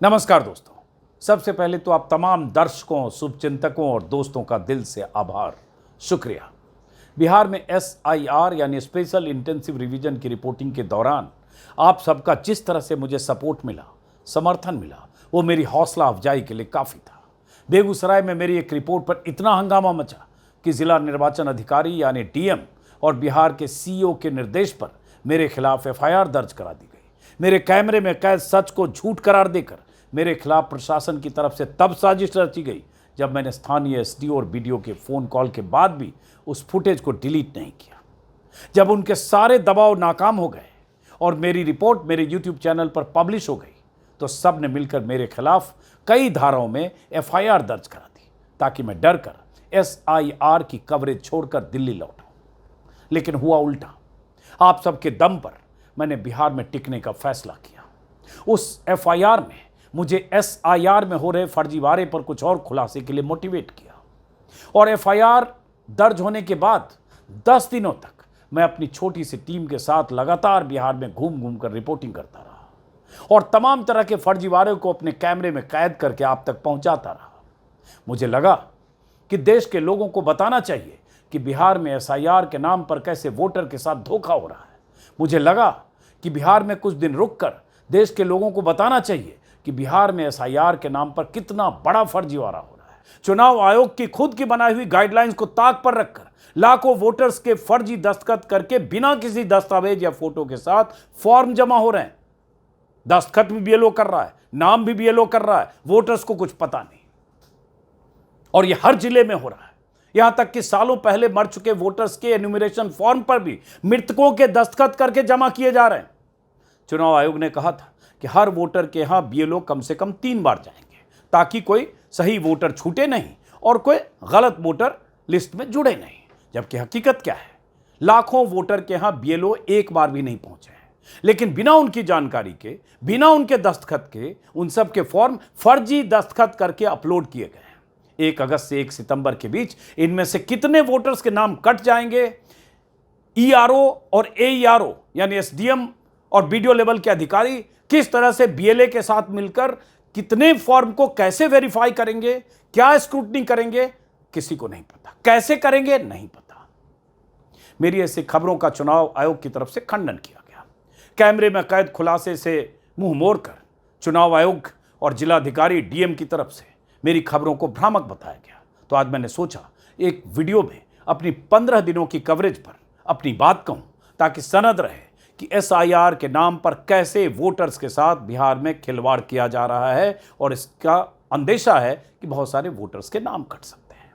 नमस्कार दोस्तों, सबसे पहले तो आप तमाम दर्शकों, शुभचिंतकों और दोस्तों का दिल से आभार, शुक्रिया। बिहार में SIR यानी स्पेशल इंटेंसिव रिवीजन की रिपोर्टिंग के दौरान आप सबका जिस तरह से मुझे सपोर्ट मिला, समर्थन मिला, वो मेरी हौसला अफजाई के लिए काफ़ी था। बेगूसराय में मेरी एक रिपोर्ट पर इतना हंगामा मचा कि जिला निर्वाचन अधिकारी यानी DM और बिहार के CEO के निर्देश पर मेरे खिलाफ FIR दर्ज करा दी गई। मेरे कैमरे में कैद सच को झूठ करार देकर मेरे खिलाफ प्रशासन की तरफ से तब साजिश रची गई जब मैंने स्थानीय SDO और BDO के फ़ोन कॉल के बाद भी उस फुटेज को डिलीट नहीं किया। जब उनके सारे दबाव नाकाम हो गए और मेरी रिपोर्ट मेरे YouTube चैनल पर पब्लिश हो गई तो सब ने मिलकर मेरे खिलाफ कई धाराओं में FIR दर्ज करा दी ताकि मैं डर कर SIR की कवरेज छोड़कर दिल्ली लौटा। लेकिन हुआ उल्टा। आप सबके दम पर मैंने बिहार में टिकने का फैसला किया। उस FIR में मुझे SIR में हो रहे फर्जीवाड़े पर कुछ और खुलासे के लिए मोटिवेट किया और FIR दर्ज होने के बाद 10 दिनों तक मैं अपनी छोटी सी टीम के साथ लगातार बिहार में घूम घूम कर रिपोर्टिंग करता रहा और तमाम तरह के फर्जीवाड़े को अपने कैमरे में कैद करके आप तक पहुंचाता रहा। मुझे लगा कि देश के लोगों को बताना चाहिए कि बिहार में SIR के नाम पर कैसे वोटर के साथ धोखा हो रहा है। मुझे लगा कि बिहार में कुछ दिन रुककर देश के लोगों को बताना चाहिए कि बिहार में SIR के नाम पर कितना बड़ा फर्जीवाड़ा हो रहा है। चुनाव आयोग की खुद की बनाई हुई गाइडलाइंस को ताक पर रखकर लाखों वोटर्स के फर्जी दस्तखत करके बिना किसी दस्तावेज या फोटो के साथ फॉर्म जमा हो रहे हैं। दस्तखत भी BLO कर रहा है, नाम भी BLO कर रहा है, वोटर्स को कुछ पता नहीं। और यह हर जिले में हो रहा है। यहां तक कि सालों पहले मर चुके वोटर्स के एन्यूमरेशन फॉर्म पर भी मृतकों के दस्तखत करके जमा किए जा रहे हैं। चुनाव आयोग ने कहा था कि हर वोटर के यहां BLO कम से कम 3 बार जाएंगे ताकि कोई सही वोटर छूटे नहीं और कोई गलत वोटर लिस्ट में जुड़े नहीं। जबकि हकीकत क्या है, लाखों वोटर के यहां BLO एक बार भी नहीं पहुंचे हैं, लेकिन बिना उनकी जानकारी के, बिना उनके दस्तखत के उन सब के फॉर्म फर्जी दस्तखत करके अपलोड किए गए हैं। 1 अगस्त से 1 सितंबर के बीच इनमें से कितने वोटर्स के नाम कट जाएंगे, ERO और AERO यानी SDM और BDO लेवल के अधिकारी किस तरह से BLA के साथ मिलकर कितने फॉर्म को कैसे वेरीफाई करेंगे, क्या स्क्रूटनी करेंगे, किसी को नहीं पता। कैसे करेंगे नहीं पता। मेरी ऐसी खबरों का चुनाव आयोग की तरफ से खंडन किया गया। कैमरे में कैद खुलासे से मुंह मोड़कर चुनाव आयोग और जिलाधिकारी DM की तरफ से मेरी खबरों को भ्रामक बताया गया। तो आज मैंने सोचा एक वीडियो में अपनी 15 दिनों की कवरेज पर अपनी बात कहूं ताकि सनद रहे कि SIR के नाम पर कैसे वोटर्स के साथ बिहार में खिलवाड़ किया जा रहा है और इसका अंदेशा है कि बहुत सारे वोटर्स के नाम कट सकते हैं।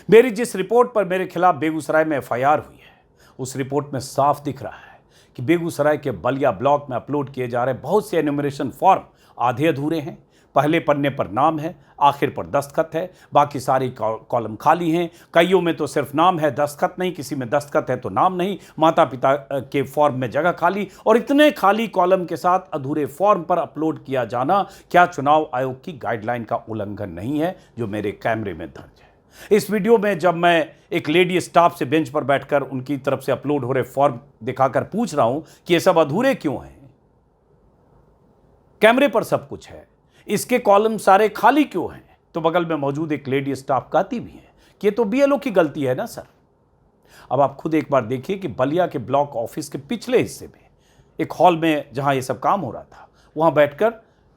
मेरी जिस रिपोर्ट पर मेरे खिलाफ बेगूसराय में FIR हुई है, उस रिपोर्ट में साफ दिख रहा है कि बेगूसराय के बलिया ब्लॉक में अपलोड किए जा रहे बहुत से एन्यूमरेशन फॉर्म आधे अधूरे हैं। पहले पन्ने पर नाम है, आखिर पर दस्तखत है, बाकी सारी कॉलम खाली हैं। कईयों में तो सिर्फ नाम है, दस्तखत नहीं, किसी में दस्तखत है तो नाम नहीं, माता पिता के फॉर्म में जगह खाली। और इतने खाली कॉलम के साथ अधूरे फॉर्म पर अपलोड किया जाना क्या चुनाव आयोग की गाइडलाइन का उल्लंघन नहीं है जो मेरे कैमरे में दर्ज है। इस वीडियो में जब मैं एक लेडी स्टाफ से बेंच पर बैठकर उनकी तरफ से अपलोड हो रहे फॉर्म दिखाकर पूछ रहा हूं कि ये सब अधूरे क्यों हैं, कैमरे पर सब कुछ है, इसके कॉलम सारे खाली क्यों हैं, तो बगल में मौजूद एक लेडी स्टाफ कहती भी है कि ये तो BLO की गलती है ना सर। अब आप खुद एक बार देखिए कि बलिया के ब्लॉक ऑफिस के पिछले हिस्से में एक हॉल में जहां ये सब काम हो रहा था, वहां बैठकर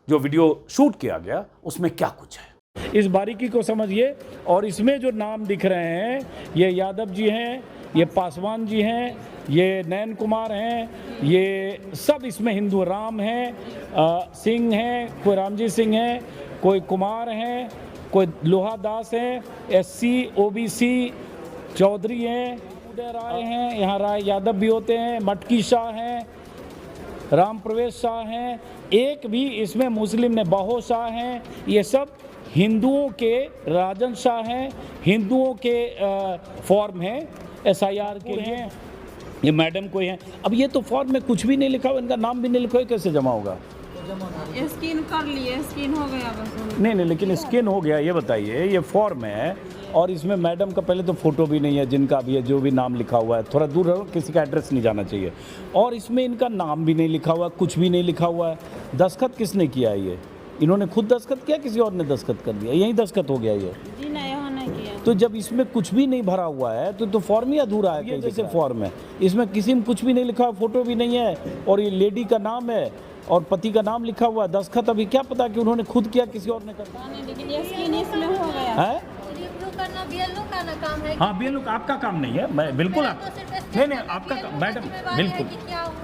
जो वीडियो शूट किया गया उसमें क्या कुछ है, इस बारीकी को समझिए। और इसमें जो नाम दिख रहे हैं, ये यादव जी हैं, ये पासवान जी हैं, ये नयन कुमार हैं, ये सब इसमें हिंदू, राम हैं, सिंह हैं, कोई रामजी सिंह हैं, कोई कुमार हैं, कोई लोहा दास हैं, SC OBC चौधरी हैं, उदय राय हैं, यहाँ राय यादव भी होते हैं, मटकी शाह हैं, राम प्रवेश शाह हैं, एक भी इसमें मुस्लिम ने बहो शाह हैं। ये सब हिंदुओं के राजन शाह हैं, हिंदुओं के फॉर्म हैं, SIR के हैं, ये मैडम कोई हैं। अब ये तो फॉर्म में कुछ भी नहीं लिखा हुआ, इनका नाम भी नहीं लिखा हुआ, कैसे जमा होगा? स्किन कर लिए, स्किन हो गया बस। नहीं, लेकिन स्कैन हो गया। ये बताइए, ये फॉर्म है और इसमें मैडम का पहले तो फ़ोटो भी नहीं है, जिनका भी है, जो भी नाम लिखा हुआ है, थोड़ा दूर रहो, किसी का एड्रेस नहीं जाना चाहिए। और इसमें इनका नाम भी नहीं लिखा हुआ, कुछ भी नहीं लिखा हुआ है। दस्तखत किसने किया है? ये इन्होंने खुद दस्तखत किया, किसी और ने दस्तखत कर दिया? यही दस्तखत हो गया ये। जी नहीं, यहाँ नहीं किया। तो जब इसमें कुछ भी नहीं भरा हुआ है तो फॉर्म ही अधूरा है। ये जैसे फॉर्म है, इसमें किसी में कुछ भी नहीं लिखा, फोटो भी नहीं है, और ये लेडी का नाम है और पति का नाम लिखा हुआ है। दस्तखत अभी क्या पता कि उन्होंने खुद किया, किसी और ने कर दिया। नहीं, लेकिन ये स्किन इसमें हो गया है। करना बीएलओ का ना काम है। हाँ, बीएलओ का आपका काम नहीं है। मैं बिल्कुल आप नहीं आपका मैडम बिल्कुल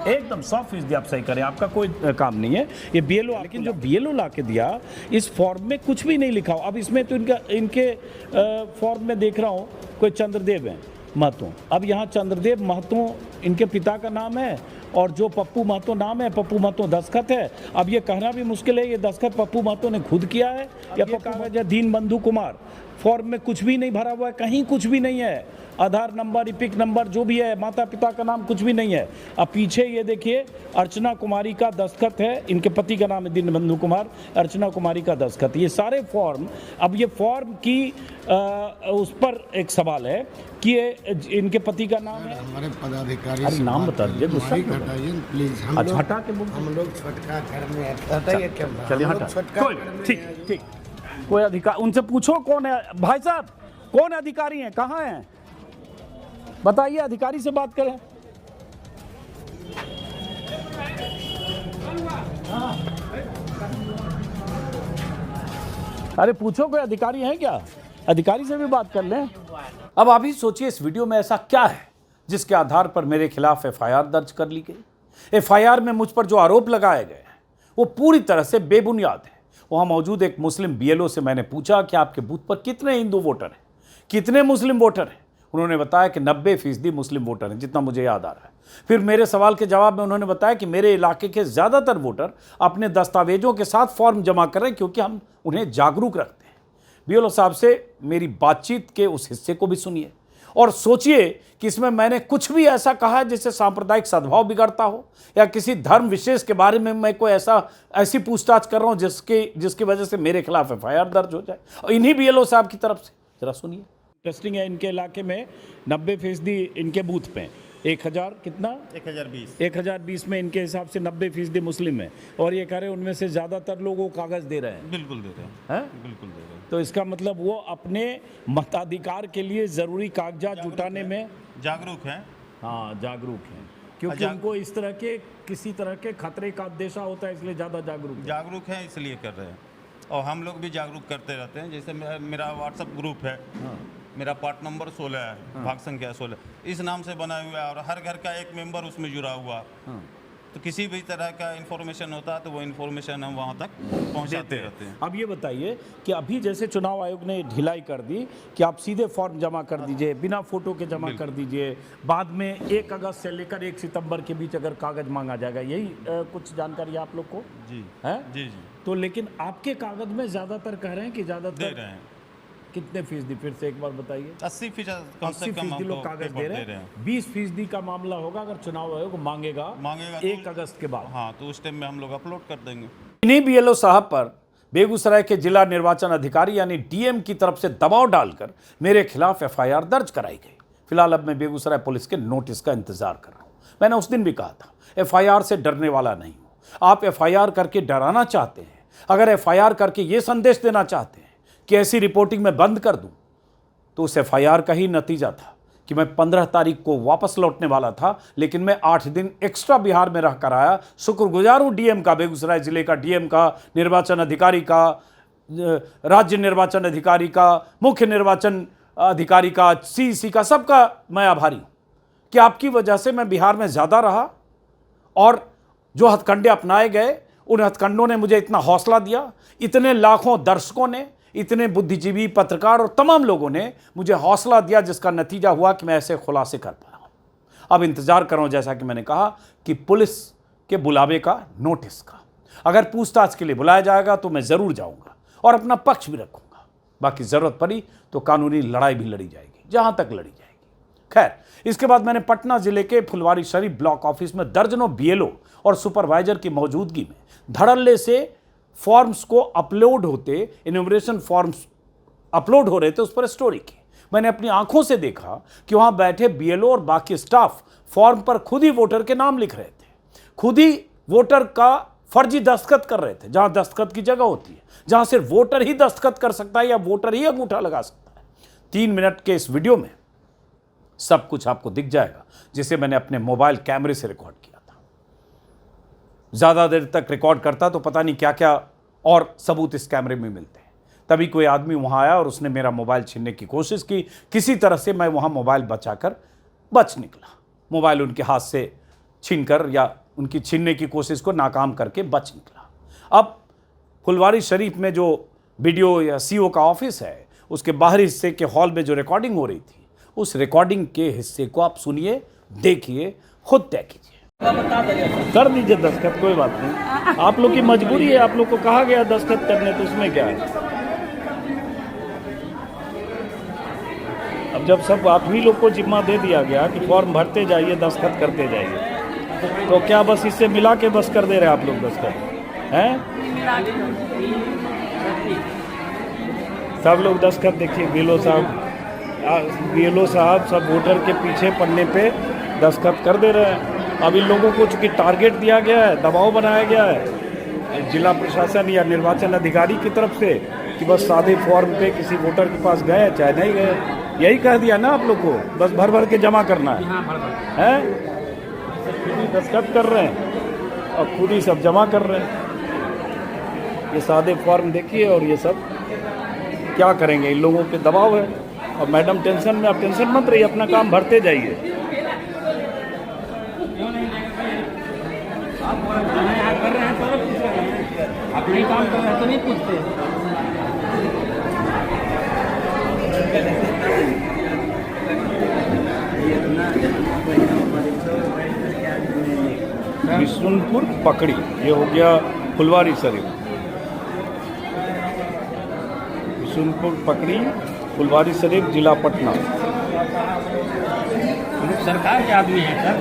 एकदम 100% आप सही करें, आपका कोई काम नहीं है ये बीएलओ। लेकिन जो बीएलओ ला के दिया, इस फॉर्म में कुछ भी नहीं लिखा हो। अब इसमें तो इनके फॉर्म में देख रहा हूँ कोई चंद्रदेव है महतो। अब यहाँ चंद्रदेव महतो इनके पिता का नाम है, और जो पप्पू महतो नाम है, पप्पू महतो दस्तखत है। अब ये कहना भी मुश्किल है ये दस्तखत पप्पू महतो ने खुद किया है या कागज है दीन बंधु कुमार। फॉर्म में कुछ भी नहीं भरा हुआ है, कहीं कुछ भी नहीं है। आधार नंबर, इपिक नंबर जो भी है, माता पिता का नाम कुछ भी नहीं है। अब पीछे ये देखिए, अर्चना कुमारी का दस्तखत है, इनके पति का नाम है दीन बंधु कुमार, अर्चना कुमारी का दस्तखत। ये सारे फॉर्म, अब ये फॉर्म की उस पर एक सवाल है कि ये इनके पति का नाम है। हमारे पदाधिकारी अरे नाम बता दीजिए, गुस्सा माइक हटाइए प्लीज। अच्छा, हटा के बोल। हम लोग छोटका घर में हटाइए कैमरा। चलिए हम लोग हटा, छोटका कोई घर में ठीक ठीक। कोई अधिकार उनसे पूछो, कौन है भाई साहब, कौन अधिकारी हैं, कहाँ हैं, बताइए, अधिकारी से बात करें। अरे पूछो, कोई अधिकारी है क्या, अधिकारी से भी बात कर लें। अब आप ही सोचिए, इस वीडियो में ऐसा क्या है जिसके आधार पर मेरे खिलाफ एफआईआर दर्ज कर ली गई। एफआईआर में मुझ पर जो आरोप लगाए गए हैं वो पूरी तरह से बेबुनियाद है। वहां मौजूद एक मुस्लिम बीएलओ से मैंने पूछा कि आपके बूथ पर कितने हिंदू वोटर हैं, कितने मुस्लिम वोटर हैं। उन्होंने बताया कि 90% मुस्लिम वोटर हैं, जितना मुझे याद आ रहा है। फिर मेरे सवाल के जवाब में उन्होंने बताया कि मेरे इलाके के ज़्यादातर वोटर अपने दस्तावेजों के साथ फॉर्म जमा कर रहे हैं क्योंकि हम उन्हें जागरूक रखते हैं। बीएलओ साहब से मेरी बातचीत के उस हिस्से को भी सुनिए और सोचिए कि इसमें मैंने कुछ भी ऐसा कहा है जिससे सांप्रदायिक सद्भाव बिगड़ता हो, या किसी धर्म विशेष के बारे में मैं कोई ऐसी पूछताछ कर रहा हूं जिसकी वजह से मेरे खिलाफ एफआईआर दर्ज हो जाए। और इन्हीं बीएलओ साहब की तरफ से जरा सुनिए। इंटरेस्टिंग है, इनके इलाके में 90% इनके बूथ पे 1000 कितना 1020 में इनके हिसाब से 90% मुस्लिम है, और ये कह रहे हैं उनमें से ज़्यादातर लोगों को कागज़ दे रहे हैं। बिल्कुल दे रहे हैं, बिल्कुल दे रहे हैं। तो इसका मतलब वो अपने मताधिकार के लिए ज़रूरी कागजात जुटाने में जागरूक हैं। हाँ, जागरूक हैं, क्योंकि उनको इस तरह के किसी तरह के खतरे का अंदेशा होता है, इसलिए ज़्यादा जागरूक हैं, इसलिए कर रहे हैं। और हम लोग भी जागरूक करते रहते हैं। जैसे मेरा व्हाट्सएप ग्रुप है, मेरा पार्ट नंबर 16 है, भाग संख्या 16 इस नाम से बना हुआ है, और हर घर का एक मेंबर उसमें जुड़ा हुआ। तो किसी भी तरह का इन्फॉर्मेशन होता है तो वो इन्फॉर्मेशन हम वहाँ तक पहुँचाते रहते हैं। अब ये बताइए कि अभी जैसे चुनाव आयोग ने ढिलाई कर दी कि आप सीधे फॉर्म जमा कर दीजिए, बिना फोटो के जमा कर दीजिए, बाद में 1 अगस्त से लेकर 1 सितंबर के बीच अगर कागज मांगा जाएगा, यही कुछ जानकारी आप लोग को जी है? जी। तो लेकिन आपके कागज में ज़्यादातर कह रहे हैं कि ज़्यादातर दे रहे हैं। कितने फीसदी, फिर से एक बार बताइए। 80% कम से कम 80% लोग कागज दे रहे हैं। 20% का मामला होगा अगर चुनाव आयोग मांगेगा 1 अगस्त के बाद। हाँ, तो उस टाइम में हम लोग अपलोड कर देंगे। इन्हीं बीएलओ साहब पर बेगूसराय के जिला निर्वाचन अधिकारी यानी डीएम की तरफ से दबाव डालकर मेरे खिलाफ एफआईआर दर्ज कराई गई। फिलहाल अब मैं बेगूसराय पुलिस के नोटिस का इंतजार कर रहा हूँ। मैंने उस दिन भी कहा था, एफआईआर से डरने वाला नहीं हूँ। आप एफआईआर करके डराना चाहते हैं, अगर एफआईआर करके ये संदेश देना चाहते हैं कि ऐसी रिपोर्टिंग मैं बंद कर दूं, तो उस एफआईआर का ही नतीजा था कि मैं 15 तारीख को वापस लौटने वाला था, लेकिन मैं 8 दिन एक्स्ट्रा बिहार में रह कर आया। शुक्रगुजार हूं डीएम का, बेगूसराय जिले का डीएम का, निर्वाचन अधिकारी का, राज्य निर्वाचन अधिकारी का, मुख्य निर्वाचन अधिकारी का, सीईसी का, सबका मैं आभारी हूं कि आपकी वजह से मैं बिहार में ज़्यादा रहा, और जो हथकंडे अपनाए गए उन हथकंडों ने मुझे इतना हौसला दिया। इतने लाखों दर्शकों ने, इतने बुद्धिजीवी, पत्रकार और तमाम लोगों ने मुझे हौसला दिया, जिसका नतीजा हुआ कि मैं ऐसे खुलासे कर पाया। अब इंतजार करो, जैसा कि मैंने कहा, कि पुलिस के बुलावे का, नोटिस का। अगर पूछताछ के लिए बुलाया जाएगा तो मैं ज़रूर जाऊंगा और अपना पक्ष भी रखूंगा। बाकी ज़रूरत पड़ी तो कानूनी लड़ाई भी लड़ी जाएगी, जहां तक लड़ी जाएगी। खैर, इसके बाद मैंने पटना जिले के फुलवारी शरीफ ब्लॉक ऑफिस में दर्जनों बीएलओ और सुपरवाइजर की मौजूदगी में धड़ल्ले से फॉर्म्स को अपलोड होते, इन्यूमरेशन फॉर्म्स अपलोड हो रहे थे, उस पर स्टोरी की। मैंने अपनी आंखों से देखा कि वहां बैठे बीएलओ और बाकी स्टाफ फॉर्म पर खुद ही वोटर के नाम लिख रहे थे, खुद ही वोटर का फर्जी दस्तखत कर रहे थे, जहां दस्तखत की जगह होती है, जहां सिर्फ वोटर ही दस्तखत कर सकता है या वोटर ही अंगूठा लगा सकता है। 3 मिनट के इस वीडियो में सब कुछ आपको दिख जाएगा, जिसे मैंने अपने मोबाइल कैमरे से रिकॉर्ड किया था। ज्यादा देर तक रिकॉर्ड करता तो पता नहीं क्या क्या और सबूत इस कैमरे में मिलते हैं। तभी कोई आदमी वहां आया और उसने मेरा मोबाइल छीनने की कोशिश की। किसी तरह से मैं वहां मोबाइल बचाकर बच निकला। मोबाइल उनके हाथ से छीनकर या उनकी छीनने की कोशिश को नाकाम करके बच निकला। अब फुलवारी शरीफ में जो वीडियो या सीओ का ऑफिस है, उसके बाहरी हिस्से के हॉल में जो रिकॉर्डिंग हो रही थी, उस रिकॉर्डिंग के हिस्से को आप सुनिए, देखिए, खुद तय कीजिए। कर दीजिए दस्तखत, कोई बात नहीं, आप लोग की मजबूरी है, आप लोग को कहा गया दस्तखत करने, तो उसमें क्या है। अब जब सब आप ही लोग को जिम्मा दे दिया गया कि फॉर्म भरते जाइए, दस्तखत करते जाइए, तो क्या बस इससे मिला के बस कर दे रहे आप लोग दस्तखत हैं? सब लोग दस्तखत देखिए, बीएलओ साहब सब वोटर के पीछे पन्ने पे दस्तखत कर दे रहे हैं। अब इन लोगों को चूंकि टारगेट दिया गया है, दबाव बनाया गया है जिला प्रशासन या निर्वाचन अधिकारी की तरफ से कि बस सादे फॉर्म पे किसी वोटर के पास गए चाहे नहीं गए, यही कह दिया ना आप लोग को, बस भर भर के जमा करना है। खुद ही दस्तखत कर रहे हैं और खुद ही सब जमा कर रहे हैं। ये सादे फॉर्म देखिए और ये सब क्या करेंगे, इन लोगों पे दबाव है। और मैडम टेंशन में, आप टेंशन मत रहिए, अपना काम भरते जाइए। आप नहीं काम कर रहे हैं तो नहीं पूछते। बिशुनपुर पकड़ी, ये हो गया फुलवारी शरीफ। बिशुनपुर पकड़ी, फुलवारी शरीफ, जिला पटना। सरकार के आदमी है सर।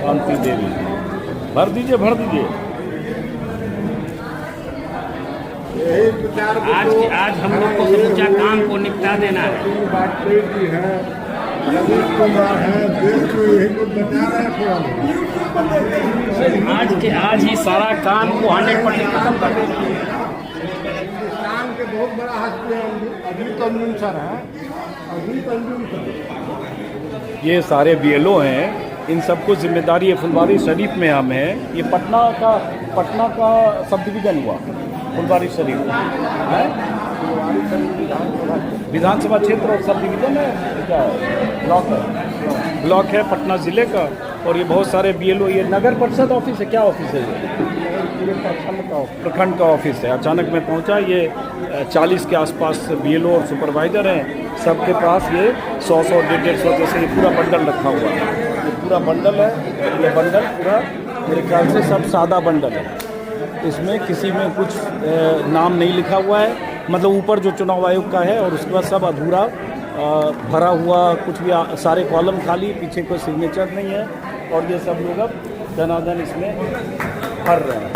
शांति देवी, भर दीजिए, भर दीजिए। आज हम लोग को समूचा काम को निपटा देना है। वाजपेयी है, रमेश कुमार है, देश को यही को बचा रहे हैं। आज ही सारा काम को 100% खत्म कर देना। काम के बहुत बड़ा हस्ती है, अजीत अंजुम सर है, अजीत अंजुम सर। ये सारे बीएलओ हैं, इन सबको जिम्मेदारी है फुलवारी शरीफ में हम हैं। ये पटना का सब डिवीजन हुआ फुलवारी शरीफ है, विधानसभा क्षेत्र और सब डिवीजन है, क्या है, ब्लॉक है पटना जिले का। और ये बहुत सारे बीएलओ, ये नगर परिषद ऑफिस है, क्या ऑफिस है ये? प्रखंड का ऑफिस है। अचानक मैं पहुंचा, ये 40 के आसपास बीएलओ और सुपरवाइजर हैं, सबके पास ये 100 150 जैसे ये पूरा बंडल रखा हुआ है। ये पूरा बंडल है, ये बंडल पूरा मेरे ख्याल से सब सादा बंडल है, इसमें किसी में कुछ नाम नहीं लिखा हुआ है, मतलब ऊपर जो चुनाव आयोग का है, और उसके बाद सब अधूरा भरा हुआ, कुछ भी सारे कॉलम खाली, पीछे कोई सिग्नेचर नहीं है। और ये सब लोग अब धनाधन इसमें भर रहे हैं।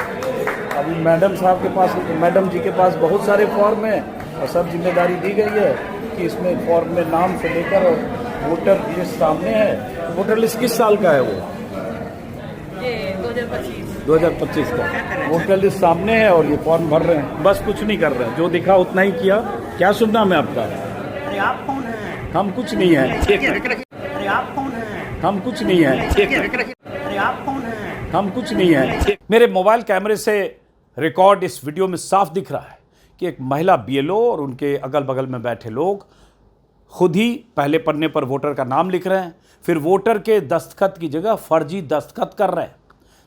अभी मैडम साहब के पास, मैडम जी के पास बहुत सारे फॉर्म हैं और सब जिम्मेदारी दी गई है कि इसमें फॉर्म में नाम से लेकर और वोटर लिस्ट सामने है। वोटर लिस्ट किस साल का है वो? 2025 का वोटर लिस्ट सामने है और ये फॉर्म भर रहे हैं, बस कुछ नहीं कर रहे हैं, जो दिखा उतना ही किया। क्या सुनना मैं आपका? अरे आप कौन हैं? हम कुछ नहीं है। अरे आप कौन हैं? हम कुछ नहीं है। अरे आप कौन हैं? हम कुछ नहीं है। मेरे मोबाइल कैमरे से रिकॉर्ड इस वीडियो में साफ दिख रहा है कि एक महिला बीएलओ और उनके अगल बगल में बैठे लोग खुद ही पहले पन्ने पर वोटर का नाम लिख रहे हैं, फिर वोटर के दस्तखत की जगह फर्जी दस्तखत कर रहे हैं।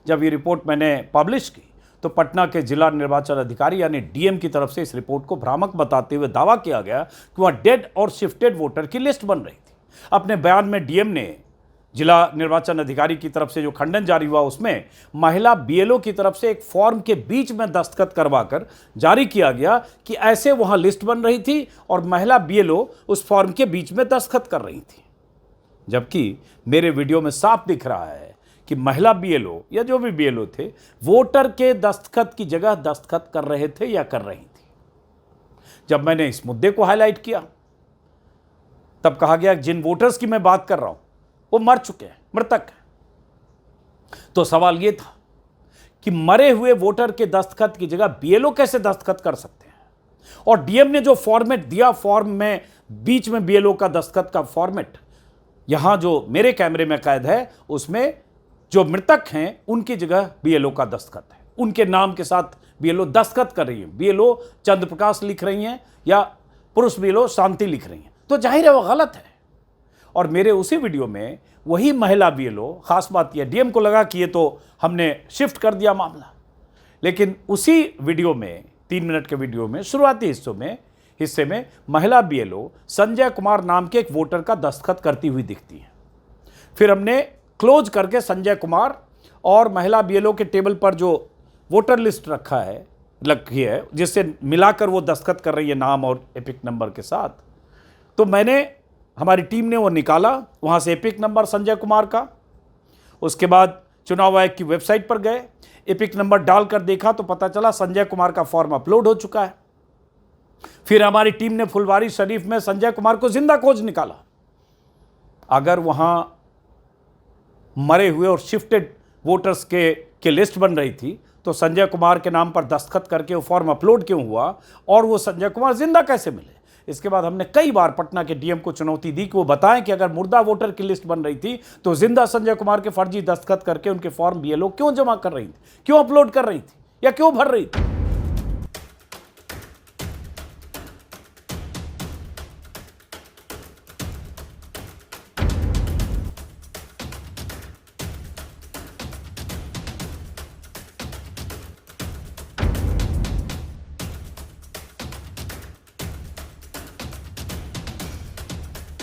जब ये रिपोर्ट मैंने पब्लिश की तो पटना के जिला निर्वाचन अधिकारी यानी डीएम की तरफ से इस रिपोर्ट को भ्रामक बताते हुए दावा किया गया कि वहाँ डेड और शिफ्टेड वोटर की लिस्ट बन रही थी। अपने बयान में डीएम ने जिला निर्वाचन अधिकारी की तरफ से जो खंडन जारी हुआ उसमें महिला बीएलओ की तरफ से एक फॉर्म के बीच में दस्तखत करवाकर जारी किया गया कि ऐसे वहां लिस्ट बन रही थी और महिला बीएलओ उस फॉर्म के बीच में दस्तखत कर रही थी। जबकि मेरे वीडियो में साफ दिख रहा है कि महिला बीएलओ या जो भी बीएलओ थे वोटर के दस्तखत की जगह दस्तखत कर रहे थे या कर रही थी। जब मैंने इस मुद्दे को हाईलाइट किया तब कहा गया जिन वोटर्स की मैं बात कर रहा हूं वो मर चुके हैं, मृतक हैं। तो सवाल ये था कि मरे हुए वोटर के दस्तखत की जगह बीएलओ कैसे दस्तखत कर सकते हैं, और डीएम ने जो फॉर्मेट दिया फॉर्म में बीच में बीएलओ का दस्तखत का फॉर्मेट यहां जो मेरे कैमरे में कैद है उसमें जो मृतक हैं उनकी जगह बीएलओ का दस्तखत है, उनके नाम के साथ बीएलओ दस्तखत कर रही है। बीएलओ चंद्र प्रकाश लिख रही हैं या पुरुष बीएलओ शांति लिख रही हैं, तो जाहिर है वो गलत है। और मेरे उसी वीडियो में वही महिला बीएलओ, खास बात यह डीएम को लगा कि ये तो हमने शिफ्ट कर दिया मामला, लेकिन उसी वीडियो में 3 मिनट के वीडियो में शुरुआती हिस्से में महिला बीएलओ संजय कुमार नाम के एक वोटर का दस्तखत करती हुई दिखती है। फिर हमने क्लोज करके संजय कुमार और महिला बीएलओ के टेबल पर जो वोटर लिस्ट रखी है जिससे मिलाकर वो दस्तखत कर रही है नाम और एपिक नंबर के साथ, तो हमारी टीम ने वो निकाला वहाँ से एपिक नंबर संजय कुमार का। उसके बाद चुनाव आयोग की वेबसाइट पर गए, एपिक नंबर डालकर देखा तो पता चला संजय कुमार का फॉर्म अपलोड हो चुका है। फिर हमारी टीम ने फुलवारी शरीफ में संजय कुमार को जिंदा खोज निकाला। अगर वहाँ मरे हुए और शिफ्टेड वोटर्स के लिस्ट बन रही थी तो संजय कुमार के नाम पर दस्तखत करके वो फॉर्म अपलोड क्यों हुआ और वो संजय कुमार जिंदा कैसे मिले? इसके बाद हमने कई बार पटना के डीएम को चुनौती दी कि वो बताएं कि अगर मुर्दा वोटर की लिस्ट बन रही थी तो जिंदा संजय कुमार के फर्जी दस्तखत करके उनके फॉर्म बीएलओ क्यों जमा कर रही थी, क्यों अपलोड कर रही थी या क्यों भर रही थी।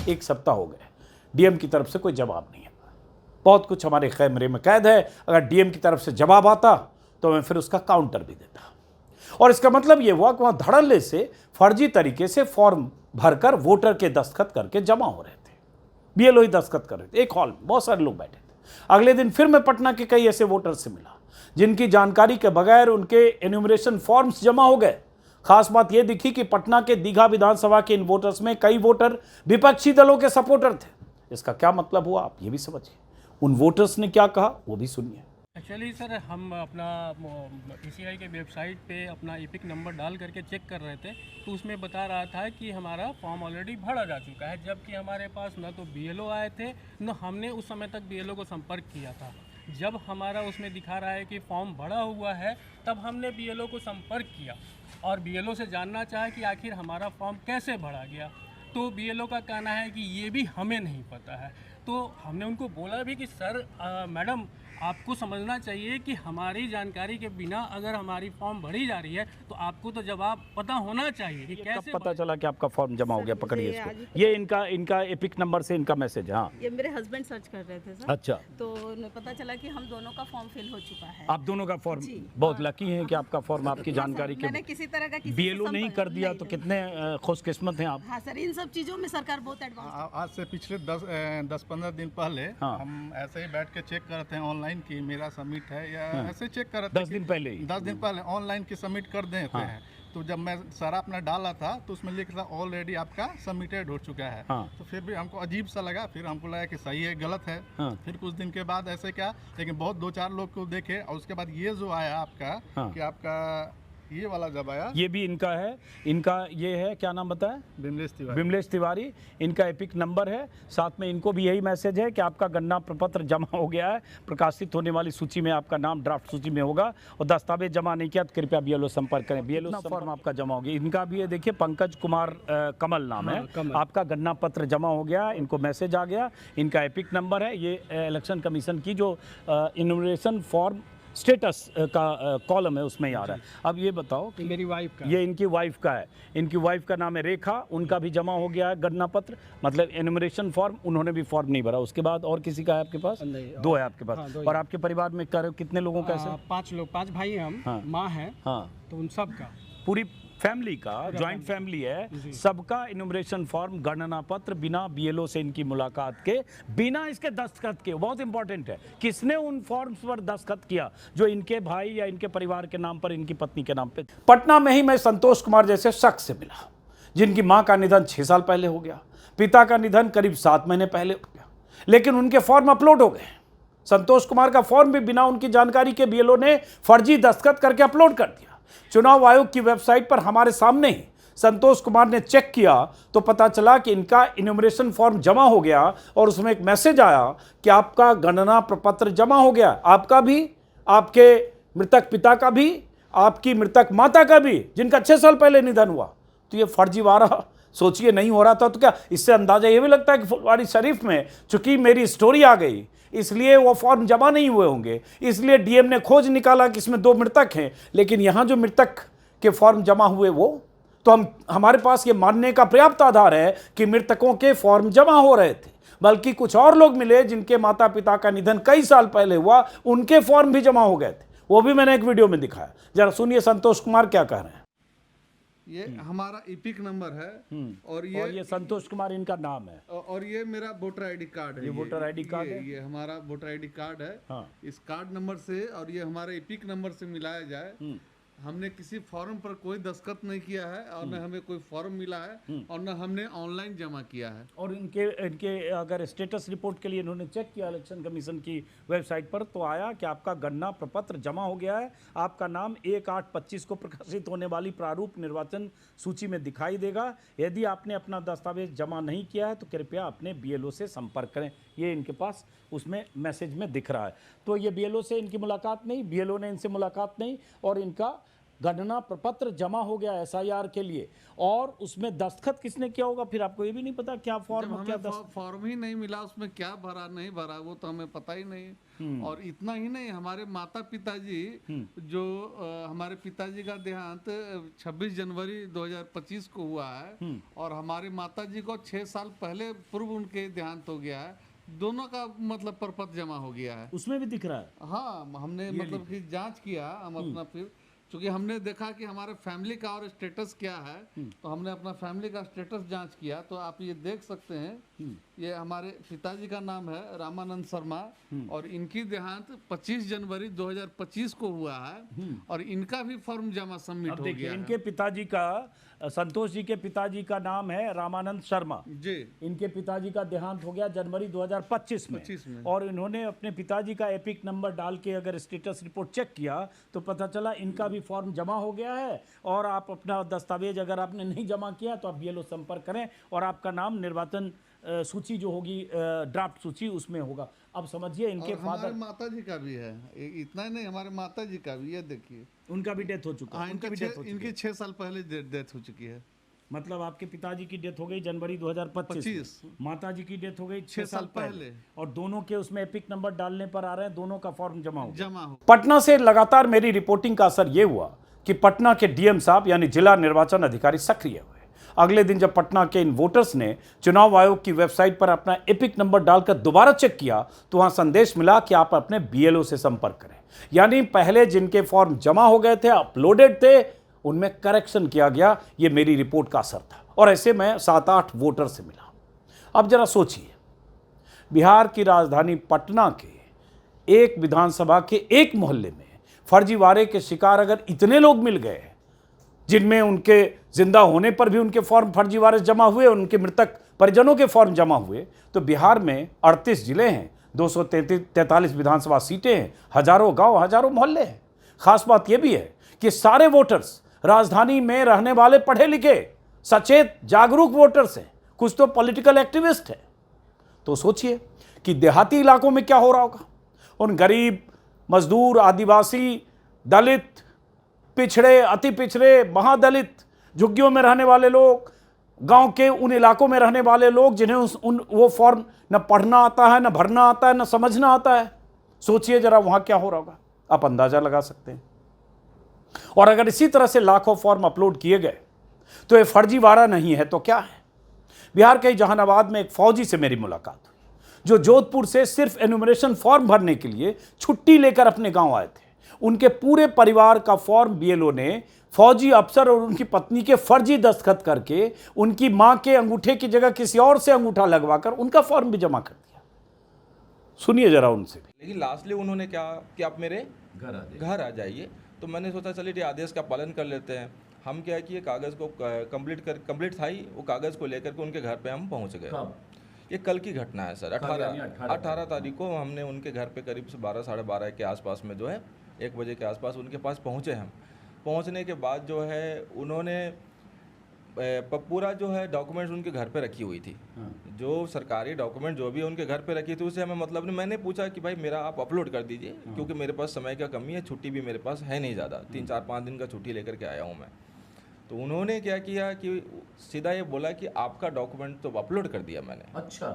एक सप्ताह हो गए, डीएम की तरफ से कोई जवाब नहीं है। बहुत कुछ हमारे कैमरे में कैद है। अगर डीएम की तरफ से जवाब आता तो मैं फिर उसका काउंटर भी देता। और इसका मतलब यह हुआ कि वहां धड़ल्ले से फर्जी तरीके से फॉर्म भरकर वोटर के दस्तखत करके जमा हो रहे थे, बीएलओ ही दस्तखत कर रहे थे। एक हॉल में बहुत सारे लोग बैठे थे। अगले दिन फिर मैं पटना के कई ऐसे वोटर से मिला जिनकी जानकारी के बगैर उनके एन्यूमरेशन फॉर्म्स जमा हो गए। खास बात यह दिखी कि पटना के दीघा विधानसभा के इन वोटर्स में कई वोटर विपक्षी दलों के सपोर्टर थे। इसका क्या मतलब हुआ आप ये भी समझिए। उन वोटर्स ने क्या कहा वो भी सुनिए। एक्चुअली सर हम अपना ईसीआई के वेबसाइट पे अपना एपिक नंबर डाल करके चेक कर रहे थे तो उसमें बता रहा था कि हमारा फॉर्म ऑलरेडी भरा जा चुका है, जबकि हमारे पास न तो बीएलओ आए थे न हमने उस समय तक बीएलओ को संपर्क किया था। जब हमारा उसमें दिखा रहा है कि फॉर्म भरा हुआ है तब हमने बीएलओ को संपर्क किया और बीएलओ से जानना चाहा कि आखिर हमारा फॉर्म कैसे भरा गया। तो बीएलओ का कहना है कि ये भी हमें नहीं पता है। तो हमने उनको बोला भी कि सर मैडम आपको समझना चाहिए कि हमारी जानकारी के बिना अगर हमारी फॉर्म भरी जा रही है तो आपको तो जवाब पता होना चाहिए कि कैसे पता चला कि आपका फॉर्म जमा हो गया। पकड़िए इसको, ये इनका एपिक नंबर से इनका मैसेज है। हाँ, ये मेरे हस्बैंड सर्च कर रहे थे सर। अच्छा, तो उन्हें पता चला कि हम दोनों का फॉर्म फिल हो चुका है। आप दोनों का फॉर्म बहुत लकी हैं कि आपका फॉर्म आपकी जानकारी के मैंने किसी तरह का बीएलओ नहीं कर दिया तो कितने खुशकिस्मत हैं आप। हाँ सर, इन सब चीजों में सरकार बहुत एडवांस। आज से पिछले 10-15 दिन पहले हाँ। हम ऐसे ही बैठ के चेक कर रहे थे ऑनलाइन कि मेरा सबमिट है या ऐसे चेक कर रहे थे 10 दिन पहले ही 10 दिन पहले ऑनलाइन की सबमिट कर देते हैं। तो जब मैं सारा अपना डाला था तो उसमें लिखा था ऑलरेडी आपका सबमिटेड हो चुका है। हाँ। तो फिर भी हमको अजीब सा लगा, फिर हमको लगा कि सही है गलत है। हाँ। फिर कुछ दिन के बाद ऐसे क्या, लेकिन बहुत 2-4 लोग को देखे और उसके बाद ये जो आया आपका हाँ। कि आपका ये वाला जब आया, ये भी इनका है, इनका ये है, क्या नाम बताया, बिमलेश तिवारी। इनका एपिक नंबर है। साथ में इनको भी यही मैसेज है कि आपका गणना प्रपत्र जमा हो गया है, प्रकाशित होने वाली सूची में आपका नाम ड्राफ्ट सूची में होगा और दस्तावेज जमा नहीं किया तो कृपया बीएलओ संपर्क करें। बीएलओ फॉर्म आपका जमा हो गया। इनका भी है, देखिए पंकज कुमार कमल नाम है। आपका गणना पत्र जमा हो गया, इनको मैसेज आ गया। इनका एपिक नंबर है। ये इलेक्शन कमीशन की जो इन्यूमरेशन फॉर्म स्टेटस का कॉलम है, उसमें ही आ रहा है। अब ये बताओ कि मेरी वाइफ का ये इनकी वाइफ का है, इनकी वाइफ का नाम है रेखा, उनका भी जमा हो गया है गणना पत्र, मतलब एनुमरेशन फॉर्म, उन्होंने भी फॉर्म नहीं भरा। उसके बाद और किसी का है आपके पास? नहीं, दो है आपके पास। हाँ, दो ही और आपके परिवार में कितने लोगों का है? 5 लोग, 5 भाई हैं हम, हाँ। माँ है, हाँ, तो उन सब का पूरी फैमिली का, जॉइंट फैमिली है, सबका इनुमरेशन फॉर्म, गणना पत्र, बिना बीएलओ से इनकी मुलाकात के, बिना इसके दस्तखत के। बहुत इंपॉर्टेंट है, किसने उन फॉर्म्स पर दस्तखत किया जो इनके भाई या इनके परिवार के नाम पर, इनकी पत्नी के नाम पे। पटना में ही मैं संतोष कुमार जैसे शख्स से मिला जिनकी मां का निधन 6 साल पहले हो गया, पिता का निधन करीब 7 महीने पहले हो गया, लेकिन उनके फॉर्म अपलोड हो गए। संतोष कुमार का फॉर्म भी बिना उनकी जानकारी के बीएलओ ने फर्जी दस्तखत करके अपलोड कर दिया। चुनाव आयोग की वेबसाइट पर हमारे सामने ही संतोष कुमार ने चेक किया तो पता चला कि इनका इन्यूमरेशन फॉर्म जमा हो गया और उसमें एक मैसेज आया कि आपका गणना प्रपत्र जमा हो गया, आपका भी, आपके मृतक पिता का भी, आपकी मृतक माता का भी, जिनका 6 साल पहले निधन हुआ। तो ये फर्जीवाड़ा सोचिए नहीं हो रहा था तो क्या, इससे अंदाजा ये भी लगता है कि फुलवारी शरीफ में चूंकि मेरी स्टोरी आ गई इसलिए वो फॉर्म जमा नहीं हुए होंगे, इसलिए डीएम ने खोज निकाला कि इसमें 2 मृतक हैं, लेकिन यहाँ जो मृतक के फॉर्म जमा हुए वो तो हमारे पास ये मानने का पर्याप्त आधार है कि मृतकों के फॉर्म जमा हो रहे थे। बल्कि कुछ और लोग मिले जिनके माता पिता का निधन कई साल पहले हुआ, उनके फॉर्म भी जमा हो गए थे, वो भी मैंने एक वीडियो में दिखाया। जरा सुनिए संतोष कुमार क्या कह रहे हैं। ये हमारा इपिक नंबर है और ये संतोष कुमार इनका नाम है, और ये मेरा वोटर आईडी कार्ड है। ये वोटर आईडी कार्ड है, ये हमारा वोटर आईडी कार्ड है। हाँ। इस कार्ड नंबर से और ये हमारे इपिक नंबर से मिलाया जाए, हमने किसी फॉर्म पर कोई दस्तखत नहीं किया है और न हमें कोई फॉर्म मिला है और न हमने ऑनलाइन जमा किया है। और इनके अगर स्टेटस रिपोर्ट के लिए इन्होंने चेक किया इलेक्शन कमीशन की वेबसाइट पर तो आया कि आपका गणना प्रपत्र जमा हो गया है, आपका नाम 1/8/25 को प्रकाशित होने वाली प्रारूप निर्वाचन सूची में दिखाई देगा। यदि आपने अपना दस्तावेज जमा नहीं किया है तो कृपया अपने बीएलओ से संपर्क करें। ये इनके पास उसमें मैसेज में दिख रहा है। तो ये बीएलओ से इनकी मुलाकात नहीं, बीएलओ ने इनसे मुलाकात नहीं, और इनका गणना प्रपत्र जमा हो गया एसआईआर के लिए, और उसमें दस्तखत किसने किया होगा फिर आपको ये भी नहीं पता क्या फॉर्म, क्या फॉर्म ही नहीं मिला, उसमें क्या भरा नहीं भरा वो तो हमें पता ही नहीं। और इतना ही नहीं, हमारे माता पिताजी जो हमारे पिताजी का देहांत 26 जनवरी 2025 को हुआ है और हमारी माता जी को 6 साल पहले पूर्व उनके देहांत हो गया है, दोनों का मतलब प्रपत्र जमा हो गया है, उसमें भी दिख रहा है। हाँ, हमने मतलब कि जांच किया हम अपना, फिर क्योंकि हमने देखा कि हमारे फैमिली का और स्टेटस क्या है तो हमने अपना फैमिली का स्टेटस जांच किया। तो आप ये देख सकते हैं, ये हमारे पिताजी का नाम है रामानंद शर्मा और इनकी देहांत 25 जनवरी 2025 को हुआ है और इनका भी फॉर्म जमा सबमिट हो गया। इनके पिताजी का, संतोष जी के पिताजी का नाम है रामानंद शर्मा जी, इनके पिताजी का देहांत हो गया जनवरी 2025 में और इन्होंने अपने पिताजी का एपिक नंबर डाल के अगर स्टेटस रिपोर्ट चेक किया तो पता चला इनका भी फॉर्म जमा हो गया है। और आप अपना दस्तावेज अगर आपने नहीं जमा किया तो आप बीएलओ संपर्क करें और आपका नाम निर्वाचन सूची जो होगी, ड्राफ्ट सूची, उसमें होगा। अब समझिए इनके फादर, माता जी का भी है, इतना ही नहीं, हमारे माता जी का भी, ये देखिए उनका भी डेथ हो चुका है। इनकी 6 साल पहले डेथ हो चुकी है। मतलब आपके पिताजी की डेथ हो गई जनवरी 2025, माता जी की डेथ हो गई 6 साल पहले, और दोनों के उसमें एपिक नंबर डालने पर आ रहे हैं, दोनों का फॉर्म जमा हो। पटना से लगातार मेरी रिपोर्टिंग का असर यह हुआ कि पटना के डीएम साहब यानी जिला निर्वाचन अधिकारी सक्रिय हुए। अगले दिन जब पटना के इन वोटर्स ने चुनाव आयोग की वेबसाइट पर अपना एपिक नंबर डालकर दोबारा चेक किया तो वहां संदेश मिला कि आप अपने बीएलओ से संपर्क करें। यानी पहले जिनके फॉर्म जमा हो गए थे, अपलोडेड थे, उनमें करेक्शन किया गया। ये मेरी रिपोर्ट का असर था और ऐसे मैं 7-8 वोटर से मिला। अब जरा सोचिए, बिहार की राजधानी पटना के एक विधानसभा के एक मोहल्ले में फर्जीवाड़े के शिकार अगर इतने लोग मिल गए जिनमें उनके जिंदा होने पर भी उनके फॉर्म फर्जीवाड़े जमा हुए, उनके मृतक परिजनों के फॉर्म जमा हुए, तो बिहार में 38 जिले हैं, 243 विधानसभा सीटें हैं, हजारों गांव, हजारों मोहल्ले हैं। खास बात यह भी है कि सारे वोटर्स राजधानी में रहने वाले पढ़े लिखे, सचेत, जागरूक वोटर्स हैं, कुछ तो पॉलिटिकल एक्टिविस्ट हैं। तो सोचिए कि देहाती इलाकों में क्या हो रहा होगा। उन गरीब, मजदूर, आदिवासी, दलित, पिछड़े, अति पिछड़े, महादलित, झुग्गियों में रहने वाले लोग, गांव के उन इलाकों में रहने वाले लोग जिन्हें वो फॉर्म न पढ़ना आता है, न भरना आता है, न समझना आता है। सोचिए जरा वहां क्या हो रहा होगा। आप अंदाजा लगा सकते हैं। और अगर इसी तरह से लाखों फॉर्म अपलोड किए गए तो ये फर्जीवाड़ा नहीं है तो क्या है। बिहार के जहानाबाद में एक फौजी से मेरी मुलाकात हुई जो जोधपुर से सिर्फ एनुमरेशन फॉर्म भरने के लिए छुट्टी लेकर अपने गांव आए थे। उनके पूरे परिवार का फॉर्म बीएलओ ने फौजी अफसर और उनकी पत्नी के फर्जी दस्तखत करके उनकी मां के अंगूठे की जगह किसी और से अंगूठा लगवाकर उनका फॉर्म भी जमा कर दिया। सुनिए जरा उनसे। लेकिन लास्टली उन्होंने क्या कि आप मेरे घर आ जाइए। तो मैंने सोचा चलिए आदेश का पालन कर लेते हैं। हम क्या है कि ये कागज़ को कंप्लीट था ही, वो कागज़ को लेकर के उनके घर पे हम पहुंच गए। ये कल की घटना है सर। 18 तारीख को हमने उनके घर पे करीब से 12 साढ़े 12 के आसपास में जो है 1 बजे के आसपास उनके पास पहुंचे हम। पहुंचने के बाद जो है उन्होंने पूरा जो है डॉक्यूमेंट्स उनके घर पे रखी हुई थी। जो सरकारी डॉक्यूमेंट जो भी उनके घर पे रखी थी उसे हमें मतलब नहीं। मैंने पूछा कि भाई मेरा आप अपलोड कर दीजिए क्योंकि मेरे पास समय का कमी है, छुट्टी भी मेरे पास है नहीं ज़्यादा, 3-4-5 दिन का छुट्टी लेकर के आया हूँ मैं। तो उन्होंने क्या किया कि सीधा ये बोला कि आपका डॉक्यूमेंट तो अपलोड कर दिया मैंने। अच्छा।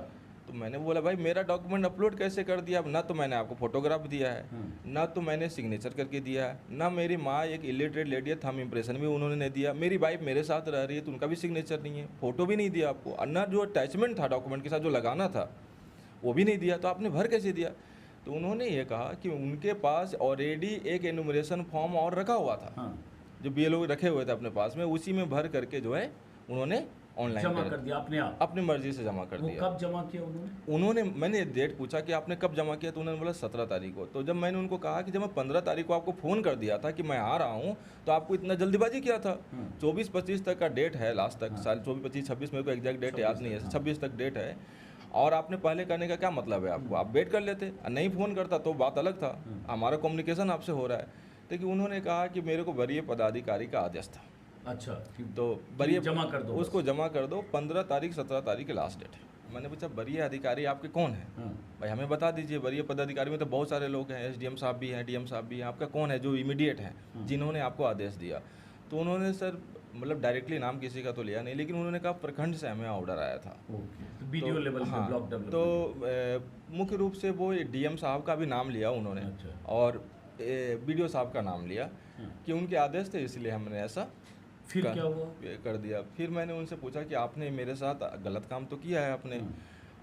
तो मैंने बोला भाई मेरा डॉक्यूमेंट अपलोड कैसे कर दिया? ना तो मैंने आपको फोटोग्राफ दिया है, ना तो मैंने सिग्नेचर करके दिया है, ना मेरी माँ एक इलिटरेट लेडी है, थंब इम्प्रेशन भी उन्होंने नहीं दिया। मेरी वाइफ मेरे साथ रह रही है तो उनका भी सिग्नेचर नहीं है, फोटो भी नहीं दिया आपको, और ना जो अटैचमेंट था डॉक्यूमेंट के साथ जो लगाना था वो भी नहीं दिया। तो आपने भर कैसे दिया? तो उन्होंने ये कहा कि उनके पास ऑलरेडी एक एनुमरेशन फॉर्म और रखा हुआ था जो बीएलओ रखे हुए थे अपने पास में, उसी में भर करके जो है उन्होंने ऑनलाइन जमा कर दिया अपने आप, अपनी मर्जी से जमा कर दिया। कब जमा किया उन्होंने? मैंने डेट पूछा कि आपने कब जमा किया तो उन्होंने बोला 17 तारीख को। तो जब मैंने उनको कहा कि जब मैं 15 तारीख को आपको फ़ोन कर दिया था कि मैं आ रहा हूँ तो आपको इतना जल्दीबाजी किया था। 24-25 तक का डेट है लास्ट तक, साल 24-25-26 मेरे को एग्जैक्ट डेट याद नहीं है, 26 तक डेट है। और आपने पहले करने का क्या मतलब है आपको? आप वेट कर लेते, नहीं फ़ोन करता तो बात अलग था, हमारा कम्युनिकेशन आपसे हो रहा है। लेकिन उन्होंने कहा कि मेरे को वरीय पदाधिकारी का आदेश था। अच्छा, तो वरीय जमा कर दो, उसको जमा कर दो। 15 तारीख 17 तारीख की लास्ट डेट है। मैंने पूछा वरीय अधिकारी आपके कौन है? भाई हमें बता दीजिए। वरीय पदाधिकारी में तो बहुत सारे लोग हैं, एसडीएम साहब भी हैं, डीएम साहब भी हैं, आपका कौन है जो इमीडिएट है जिन्होंने आपको आदेश दिया? तो उन्होंने सर मतलब डायरेक्टली नाम किसी का तो लिया नहीं, लेकिन उन्होंने कहा प्रखंड से हमें ऑर्डर आया था वीडियो लेवल पे ब्लॉक डेवलपमेंट। तो मुख्य रूप से वो डीएम साहब का भी नाम लिया उन्होंने और बीडीओ साहब का नाम लिया कि उनके आदेश थे, इसलिए हमने ऐसा फिर क्या हुआ? कर दिया। फिर मैंने उनसे पूछा कि आपने मेरे साथ गलत काम तो किया है आपने,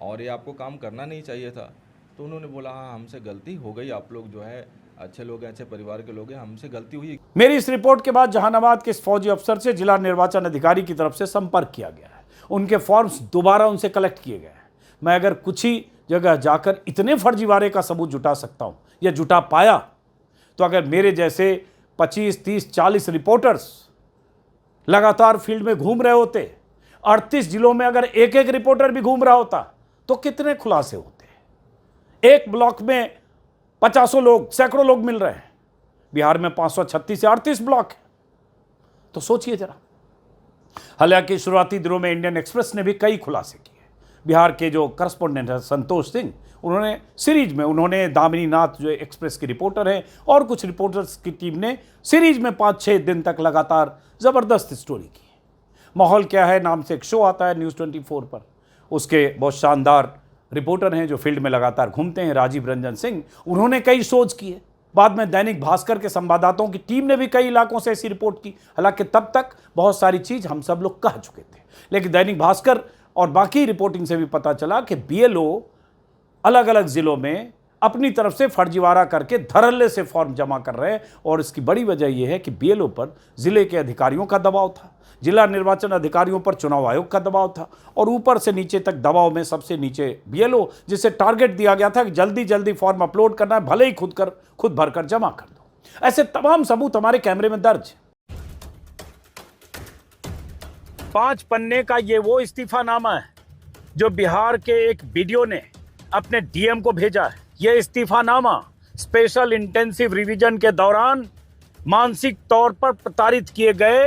और ये आपको काम करना नहीं चाहिए था। तो उन्होंने बोला हाँ हमसे गलती हो गई, आप लोग जो है अच्छे लोग हैं, अच्छे परिवार के लोग हैं, हमसे गलती हुई। मेरी इस रिपोर्ट के बाद जहानाबाद के इस फौजी अफसर से जिला निर्वाचन अधिकारी की तरफ से संपर्क किया गया है। उनके फॉर्म्स दोबारा उनसे कलेक्ट किए गए हैं। मैं अगर कुछ ही जगह जाकर इतने फर्जीवाड़े का सबूत जुटा सकता हूँ या जुटा पाया, तो अगर मेरे जैसे 25, 30, 40 रिपोर्टर्स लगातार फील्ड में घूम रहे होते, 38 जिलों में अगर एक एक रिपोर्टर भी घूम रहा होता, तो कितने खुलासे होते। एक ब्लॉक में 50 लोग, सैकड़ों लोग मिल रहे हैं। बिहार में 536 से 38 ब्लॉक है, तो सोचिए जरा। हालांकि शुरुआती दिनों में इंडियन एक्सप्रेस ने भी कई खुलासे किए। बिहार के जो करस्पॉन्डेंट है संतोष सिंह, उन्होंने सीरीज में, उन्होंने दामिनी नाथ जो एक्सप्रेस की रिपोर्टर है और कुछ रिपोर्टर्स की टीम ने सीरीज में 5-6 दिन तक लगातार ज़बरदस्त स्टोरी की। माहौल क्या है नाम से एक शो आता है न्यूज़ 24 पर, उसके बहुत शानदार रिपोर्टर हैं जो फील्ड में लगातार घूमते हैं, राजीव रंजन सिंह। उन्होंने कई शोज किए। बाद में दैनिक भास्कर के संवाददाताओं की टीम ने भी कई इलाकों से ऐसी रिपोर्ट की। हालांकि तब तक बहुत सारी चीज़ हम सब लोग कह चुके थे, लेकिन दैनिक भास्कर और बाकी रिपोर्टिंग से भी पता चला कि बीएलओ अलग अलग ज़िलों में अपनी तरफ से फर्जीवाड़ा करके धड़ल्ले से फॉर्म जमा कर रहे हैं। और इसकी बड़ी वजह यह है कि बीएलओ पर ज़िले के अधिकारियों का दबाव था, जिला निर्वाचन अधिकारियों पर चुनाव आयोग का दबाव था, और ऊपर से नीचे तक दबाव में सबसे नीचे बीएलओ, जिसे टारगेट दिया गया था कि जल्दी जल्दी फॉर्म अपलोड करना है, भले ही खुद भरकर जमा कर दो। ऐसे तमाम सबूत हमारे कैमरे में दर्ज। 5 पन्ने का ये वो इस्तीफानामा है जो बिहार के एक वीडियो ने अपने डीएम को भेजा है। यह इस्तीफानामा स्पेशल इंटेंसिव रिवीजन के दौरान मानसिक तौर पर प्रताड़ित किए गए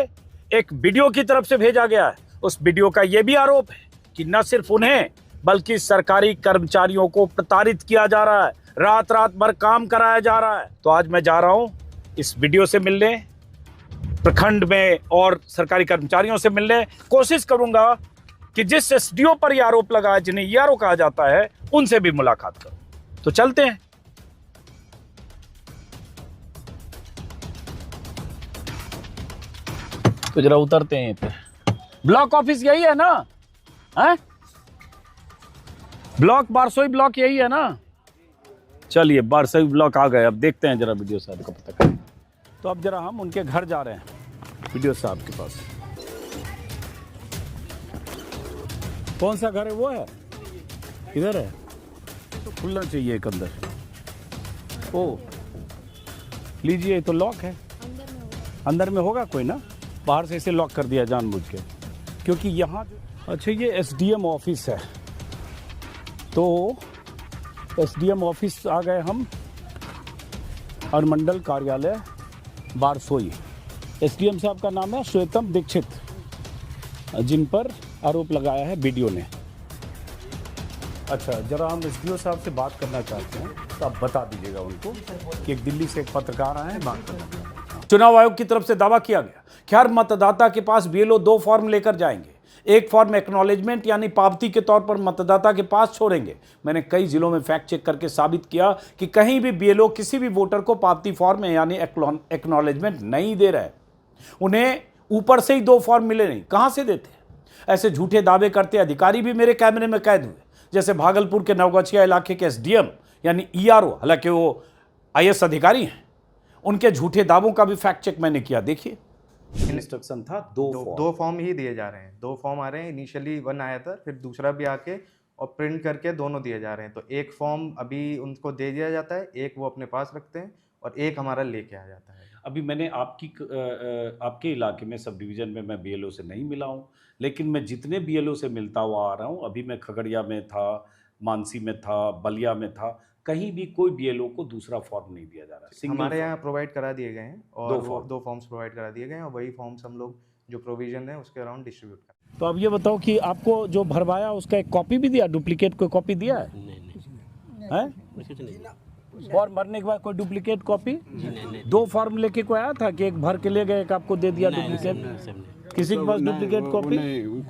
एक वीडियो की तरफ से भेजा गया है। उस वीडियो का यह भी आरोप है कि न सिर्फ उन्हें बल्कि सरकारी कर्मचारियों को प्रताड़ित किया जा रहा है, रात रात भर काम कराया जा रहा है। तो आज मैं जा रहा हूं इस वीडियो से मिलने, प्रखंड में और सरकारी कर्मचारियों से मिलने। कोशिश करूंगा कि जिस एसडीओ पर यह आरोप लगा है, जिन्हें ईआरओ कहा जाता है, उनसे भी मुलाकात करूं। तो चलते हैं। तो जरा उतरते हैं पे। ब्लॉक ऑफिस यही है ना? हैं? ब्लॉक बारसोई ब्लॉक यही है ना? चलिए बारसोई ब्लॉक आ गए। अब देखते हैं जरा वीडियो साहब का पता करें। तो अब जरा हम उनके घर जा रहे हैं, वीडियो साहब के पास। कौन सा घर है वो है? इधर है तो खुलना चाहिए एक अंदर। ओ लीजिए, तो लॉक है। अंदर में होगा कोई ना? बाहर से इसे लॉक कर दिया जानबूझ के, क्योंकि यहाँ अच्छा ये एसडीएम ऑफिस है। तो एसडीएम ऑफिस आ गए हम, अनुमंडल कार्यालय बारसोई। एसडीएम साहब का नाम है श्वेतम दीक्षित, जिन पर आरोप लगाया है वीडियो ने। अच्छा, जरा हम एसडीओ साहब से बात करना चाहते हैं, तो आप बता दीजिएगा उनको कि एक दिल्ली से एक पत्रकार आए हैं, बात करना। चुनाव आयोग की तरफ से दावा किया गया कि हर मतदाता के पास बीएलओ 2 फॉर्म लेकर जाएंगे। एक फॉर्म एक्नॉलेजमेंट यानी पावती के तौर पर मतदाता के पास छोड़ेंगे। मैंने कई जिलों में फैक्ट चेक करके साबित किया कि कहीं भी बीएलओ किसी भी वोटर को पावती फॉर्म यानी एक्नॉलेजमेंट नहीं दे रहा है। उन्हें ऊपर से ही 2 फॉर्म मिले नहीं, कहां से देते? ऐसे झूठे दावे करते अधिकारी भी मेरे कैमरे में कैद हुए, जैसे भागलपुर के नवगछिया इलाके के एसडीएम यानी ईआरओ, हालांकि वो आईएएस अधिकारी हैं। उनके झूठे दावों का भी फैक्ट चेक मैंने किया। देखिए, इंस्ट्रक्शन था दो फॉर्म ही दिए जा रहे हैं। 2 फॉर्म आ रहे हैं। इनिशियली 1 आया था, फिर दूसरा भी आके और प्रिंट करके दोनों दिए जा रहे हैं। तो एक फॉर्म अभी उनको दे दिया जाता है, एक वो अपने पास रखते हैं और एक हमारा लेके आ जाता है। अभी मैंने आपके इलाके में सब डिवीज़न में मैं बीएलओ से नहीं मिला हूँ, लेकिन मैं जितने बीएलओ से मिलता हुआ आ रहा हूँ, अभी मैं खगड़िया में था, मानसी में था, बलिया में था, कहीं भी कोई बीएलओ को दूसरा फॉर्म नहीं दिया जा रहा। हमारे यहाँ प्रोवाइड करा दिए गए हैं और 2 फॉर्म्स प्रोवाइड करा दिए गए हैं और वही फॉर्म्स हम लोग जो प्रोविजन है उसके अराउंड डिस्ट्रीब्यूट कर। तो अब ये बताओ कि आपको जो भरवाया उसका एक कॉपी भी दिया, डुप्लीकेट कोई कॉपी दिया है? नहीं। फॉर्म भरने के बाद कोई डुप्लीकेट कॉपी? 2 फॉर्म लेके कोई आया था कि एक भर के ले गए, एक आपको दे दिया डुप्लीकेट? किसी के पास डुप्लीकेट कॉपी?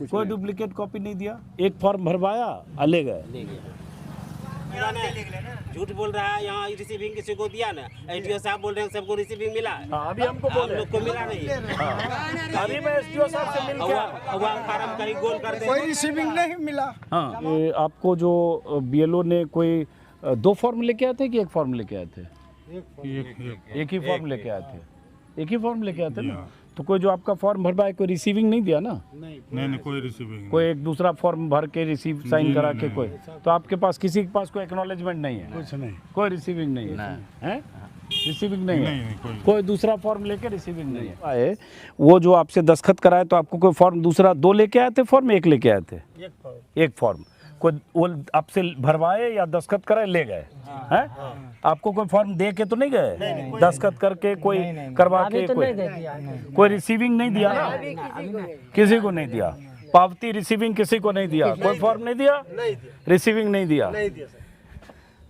कोई डुप्लीकेट कॉपी नहीं दिया। एक फॉर्म भरवाया और ले गए। झूठ बोल रहा है। यहाँ रिसीविंग किसी को दिया ना, एसडीओ साहब बोल रहे हैं सबको रिसीविंग मिला है। हाँ, अभी हमको बोल रहे हैं, को मिला नहीं है। अभी मैं एसडीओ साहब से मिल गया, फार्म कहीं गोल कर दे, कोई रिसीविंग नहीं मिला। हाँ, आपको जो बीएलओ ने कोई 2 फॉर्म लेके आए थे कि एक फॉर्म लेके आए थे? एक ही फॉर्म लेके आए थे। एक ही फॉर्म लेके आए थे ना? तो कोई जो आपका फॉर्म भरवाए कोई रिसीविंग नहीं दिया ना? नहीं, कोई रिसीविंग। कोई एक दूसरा फॉर्म भर के रिसीव साइन करा के कोई? तो आपके पास किसी के पास कोई एक्नॉलेजमेंट नहीं है? कुछ नहीं, कोई रिसीविंग नहीं है? रिसीविंग नहीं है? कोई दूसरा फॉर्म लेके रिसीविंग नहीं है? वो जो आपसे दस्तखत कराए तो आपको कोई फॉर्म दूसरा 2 लेके आए थे फॉर्म, एक लेके आए थे? एक फॉर्म। कोई वो आपसे भरवाए या दस्तखत कराए ले गए हैं? आपको कोई फॉर्म दे के तो नहीं गए? दस्तखत करके कोई करवा के कोई रिसीविंग नहीं दिया ना? किसी को नहीं दिया। पावती रिसीविंग किसी को नहीं दिया। कोई फॉर्म नहीं दिया, रिसीविंग नहीं दिया।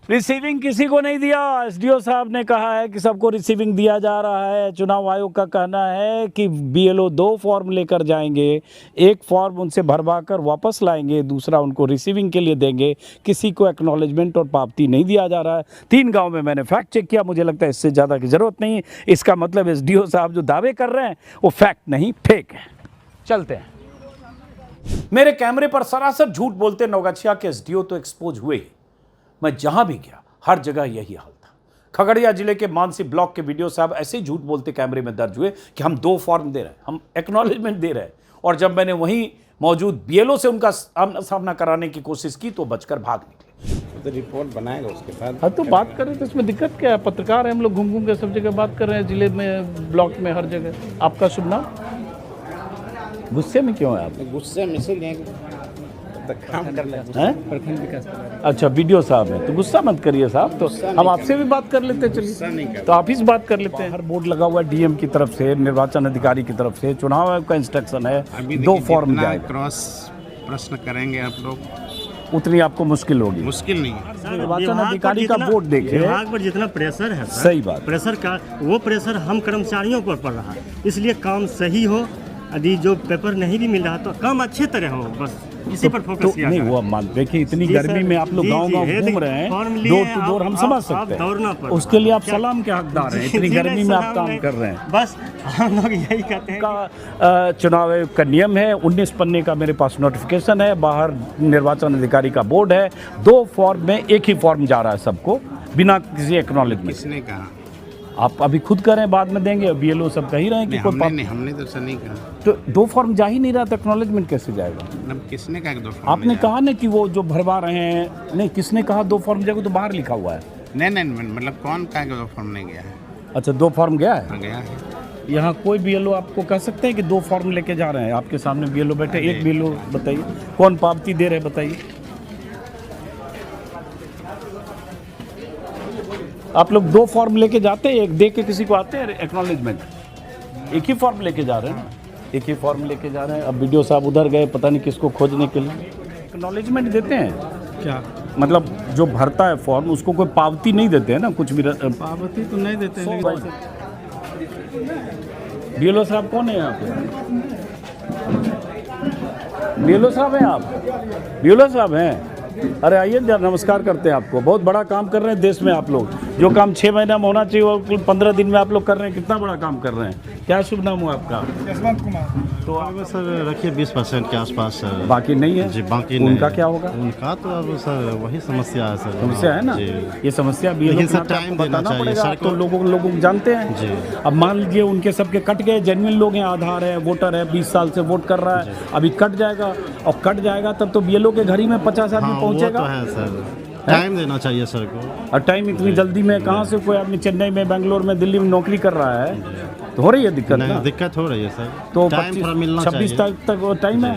रिसीविंग किसी को नहीं दिया। एसडीओ साहब ने कहा है कि सबको रिसीविंग दिया जा रहा है। चुनाव आयोग का कहना है कि बीएलओ 2 फॉर्म लेकर जाएंगे, एक फॉर्म उनसे भरवा कर वापस लाएंगे, दूसरा उनको रिसीविंग के लिए देंगे। किसी को एक्नॉलेजमेंट और पावती नहीं दिया जा रहा है। 3 गांव में मैंने फैक्ट चेक किया, मुझे लगता है इससे ज़्यादा की ज़रूरत नहीं है। इसका मतलब एसडीओ साहब जो दावे कर रहे हैं वो फैक्ट नहीं, फेक है। चलते हैं। मेरे कैमरे पर सरासर झूठ बोलते नवगछिया के एसडीओ तो एक्सपोज हुए ही। मैं जहां भी गया हर जगह यही हाल था। खगड़िया जिले के मानसी ब्लॉक के वीडियो साहब ऐसे ही झूठ बोलते कैमरे में दर्ज हुए कि हम 2 फॉर्म दे रहे हैं, हम एक्नॉलेजमेंट दे रहे हैं। और जब मैंने वहीं मौजूद बीएलओ से उनका सामना कराने की कोशिश की तो बचकर भाग निकले। तो रिपोर्ट बनाएगा उसके साथ। हाँ, तो बात करें तो इसमें दिक्कत क्या है? पत्रकार हैं हम लोग, घूम घूम के सब जगह बात कर रहे हैं, जिले में, ब्लॉक में, हर जगह। आपका शुभ नाम? गुस्से में क्यों है आप? गुस्से में इसलिए काम कर लेते हैं। अच्छा, वीडियो साहब है तो गुस्सा मत करिए साहब। तो हम आपसे भी बात कर लेते हैं, चलिए तो आप ही से बात कर लेते हैं। हर बोर्ड लगा हुआ है डीएम की तरफ से, निर्वाचन अधिकारी की तरफ से, चुनाव आयोग का इंस्ट्रक्शन है 2 फॉर्म जाएगा। क्रॉस प्रश्न करेंगे आप लोग, उतनी आपको मुश्किल होगी। मुश्किल नहीं है। निर्वाचन अधिकारी का बोर्ड देखिए, विभाग पर जितना प्रेशर है सर, सही बात, प्रेशर का वो प्रेशर हम कर्मचारियों पर पड़ रहा है। इसलिए काम सही हो, यदि जो पेपर नहीं भी मिल रहा तो काम अच्छे तरह हो, बस इसी पर फोकस तो किया नहीं जाए। वो मान देखिए इतनी जी गर्मी सर, में आप लोग जी, गांव जी, गांव है, घूम रहे हैं, फॉर्म लिए डोर टू आप- डोर हम आप- समझ आप सकते दौड़ना हैं, पड़ता उसके लिए आप क्या- सलाम के हकदार हैं, जी, इतनी जी, गर्मी नहीं, में आप सलाम काम नहीं। कर रहे हैं। बस हम लोग यही कहते हैं का चुनाव आयोग का नियम है, 19 पन्ने का मेरे पास नोटिफिकेशन है, बाहर निर्वाचन अधिकारी का बोर्ड है, 2 फॉर्म में एक ही फॉर्म जा रहा है सबको बिना किसी एक्नॉलेजमेंट। किसने कहा? आप अभी खुद करें बाद में देंगे, बीएलओ सब कह ही रहे हैं कि कोई हमने तो सर नहीं कहा। तो 2 फॉर्म जा ही नहीं रहा तो एक्नॉलेजमेंट कैसे जाएगा? मतलब किसने कहा कि 2 फॉर्म आपने कहा ना कि वो जो भरवा रहे हैं, नहीं किसने कहा 2 फॉर्म जाएगा, तो बाहर लिखा हुआ है। नहीं मतलब कौन कहा कि 2 फॉर्म नहीं गया है? अच्छा 2 फॉर्म गया है? हाँ, गया है। यहाँ कोई बीएलओ आपको कह सकते हैं कि 2 फॉर्म लेके जा रहे हैं? आपके सामने बीएलओ बैठे, एक बीएलओ बताइए कौन पावती दे रहे हैं बताइए। आप लोग 2 फॉर्म लेके जाते हैं, एक दे के किसी को आते हैं एक्नॉलेजमेंट? एक ही फॉर्म लेके जा रहे हैं ना, एक ही फॉर्म लेके जा रहे हैं। अब वीडियो साहब उधर गए पता नहीं किसको खोजने के लिए। एक्नॉलेजमेंट देते हैं क्या? मतलब जो भरता है फॉर्म उसको कोई पावती नहीं देते हैं ना, कुछ भी पावती तो नहीं देते हैं। बीएलओ साहब कौन है यहाँ पे? बीएलओ साहब हैं आप? बीएलओ साहब हैं? अरे आइए जरा, नमस्कार करते हैं आपको। बहुत बड़ा काम कर रहे हैं देश में आप लोग। जो काम 6 महीना में होना चाहिए वो 15 दिन में आप लोग कर रहे हैं। कितना बड़ा काम कर रहे हैं। क्या शुभ नाम हुआ आपका? यशवंत कुमार। तो आप सर रखिए 20% के आसपास सर। बाकी नहीं है जी, बाकी उनका नहीं। क्या होगा? उनका तो अब सर वही समस्या है सर। समस्या है ना, जी। ये समस्या बीएलओ लेकिन के सर नाते टाइम आपको देना बताना चाहिए पड़ेगा। सर आप तो को। लोग जानते हैं। जी। अब मान लीजिए उनके सबके कट गए, जेन्युइन लोग हैं, आधार है, वोटर है, 20 साल से वोट कर रहा है, अभी कट जाएगा, और कट जाएगा तब तो बीएलओ के घर ही में 50 आदमी हाँ, वो पहुंचेगा। तो है सर, टाइम देना चाहिए सर को। और टाइम इतनी जल्दी में कहाँ से कोई आदमी चेन्नई में, बेंगलोर में, दिल्ली में नौकरी कर रहा है, तो हो रही है दिक्कत ना। दिक्कत हो रही है सर। तो टाइम थोड़ा मिलना 26 तारीख तक वो टाइम है,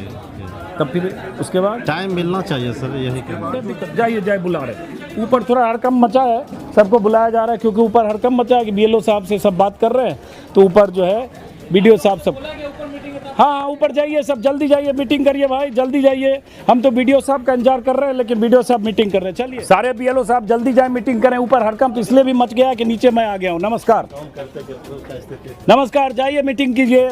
तब फिर उसके बाद टाइम मिलना चाहिए सर, यही कहना। जाइए जाए बुला रहे। ऊपर थोड़ा हड़कम मचा है, सबको बुलाया जा रहा है क्योंकि ऊपर हड़कम मचा है कि बीएलओ साहब से सब बात कर रहे हैं, तो ऊपर जो है वीडियो साहब सब। हाँ ऊपर जाइए सब, जल्दी जाइए, मीटिंग करिए भाई, जल्दी जाइए। हम तो वीडियो साहब का इंतजार कर रहे हैं, लेकिन वीडियो साहब मीटिंग कर रहे हैं। चलिए सारे बीएलओ साहब जल्दी जाए, मीटिंग करें। ऊपर हड़कंप इसलिए भी मच गया कि नीचे मैं आ गया हूँ। नमस्कार नमस्कार, जाइए मीटिंग कीजिए।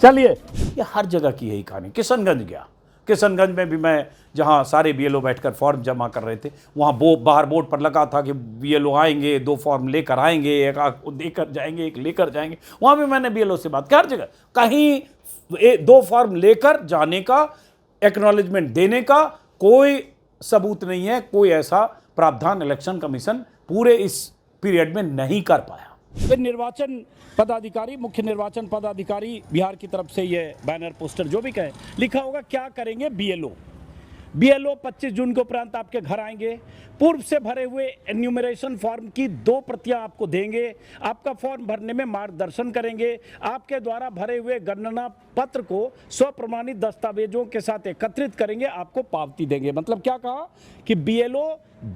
चलिए, ये हर जगह की यही कहानी। किशनगंज गया, किशनगंज में भी मैं जहाँ सारे बीएलओ बैठकर फॉर्म जमा कर रहे थे, वहाँ बाहर बोर्ड पर लगा था कि बीएलओ आएंगे, 2 फॉर्म लेकर आएंगे, एक देकर जाएंगे, एक लेकर जाएंगे। वहाँ भी मैंने बीएलओ से बात की, हर जगह कहीं 2 फॉर्म लेकर जाने का, एक्नॉलेजमेंट देने का कोई सबूत नहीं है। कोई ऐसा प्रावधान इलेक्शन कमीशन पूरे इस पीरियड में नहीं कर पाया। फिर निर्वाचन पदाधिकारी, मुख्य निर्वाचन पदाधिकारी बिहार की तरफ से ये बैनर पोस्टर जो भी कहे लिखा होगा, क्या करेंगे बीएलओ। बीएलओ 25 जून के उपरांत आपके घर आएंगे, पूर्व से भरे हुए एन्यूमरेशन फॉर्म की 2 प्रतियां आपको देंगे, आपका फॉर्म भरने में मार्गदर्शन करेंगे, आपके द्वारा भरे हुए गणना पत्र को स्वप्रमाणित दस्तावेजों के साथ एकत्रित करेंगे, आपको पावती देंगे। मतलब क्या कहा कि बीएलओ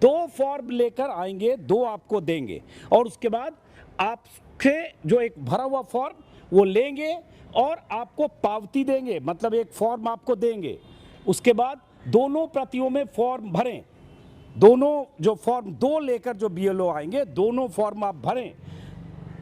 2 फॉर्म लेकर आएंगे, 2 आपको देंगे, और उसके बाद आपके जो एक भरा हुआ फॉर्म वो लेंगे और आपको पावती देंगे। मतलब एक फॉर्म आपको देंगे, उसके बाद दोनों प्रतियों में फॉर्म भरें। दोनों जो फॉर्म 2 लेकर जो बीएलओ आएंगे, दोनों फॉर्म आप भरें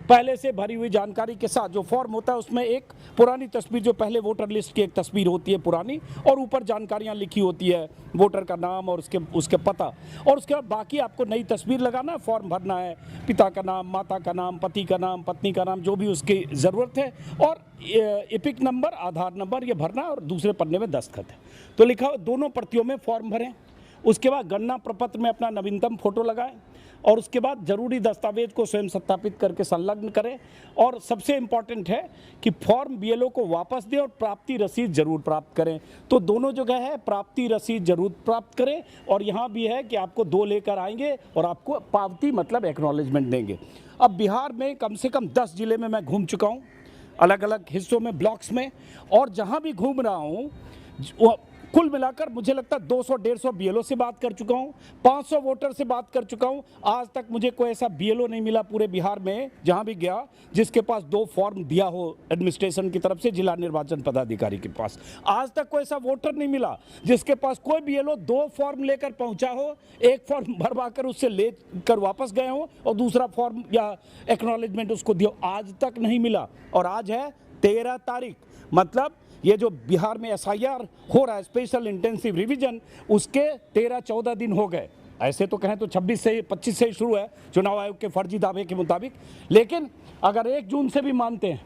पहले से भरी हुई जानकारी के साथ। जो फॉर्म होता है उसमें एक पुरानी तस्वीर, जो पहले वोटर लिस्ट की एक तस्वीर होती है पुरानी, और ऊपर जानकारियां लिखी होती है, वोटर का नाम और उसके पता, और उसके बाद बाकी आपको नई तस्वीर लगाना है, फॉर्म भरना है, पिता का नाम, माता का नाम, पति का नाम, पत्नी का नाम, जो भी उसकी ज़रूरत है, और एपिक नंबर, आधार नंबर, ये भरना है, और दूसरे पन्ने में दस्तखत है। तो लिखा हो दोनों प्रतियों में फॉर्म भरें। उसके बाद गणना प्रपत्र में अपना नवीनतम फोटो लगाएं, और उसके बाद जरूरी दस्तावेज को स्वयं सत्यापित करके संलग्न करें। और सबसे इम्पॉर्टेंट है कि फॉर्म बीएलओ को वापस दें और प्राप्ति रसीद जरूर प्राप्त करें। तो दोनों जगह है, प्राप्ति रसीद जरूर प्राप्त करें, और यहाँ भी है कि आपको 2 लेकर आएंगे और आपको पावती मतलब एक्नॉलेजमेंट देंगे। अब बिहार में कम से कम 10 जिले में मैं घूम चुका हूँ, अलग अलग हिस्सों में, ब्लॉक्स में, और जहाँ भी घूम रहा हूँ कुल मिलाकर मुझे लगता है 200-150 बीएलओ से बात कर चुका हूं, 500 वोटर से बात कर चुका हूं। आज तक मुझे कोई ऐसा बीएलओ नहीं मिला पूरे बिहार में जहां भी गया जिसके पास 2 फॉर्म दिया हो एडमिनिस्ट्रेशन की तरफ से, जिला निर्वाचन पदाधिकारी के पास। आज तक कोई ऐसा वोटर नहीं मिला जिसके पास कोई बीएलओ 2 फॉर्म लेकर पहुंचा हो, एक फॉर्म भरवा कर उससे लेकर वापस गए हो और दूसरा फॉर्म या एक्नॉलेजमेंट उसको दिया। आज तक नहीं मिला, और आज है 13 तारीख, मतलब ये जो बिहार में SIR हो रहा है, स्पेशल इंटेंसिव रिवीजन, उसके 13-14 दिन हो गए। ऐसे तो कहें तो 25 से ही शुरू है चुनाव आयोग के फर्जी दावे के मुताबिक, लेकिन अगर 1 जून से भी मानते हैं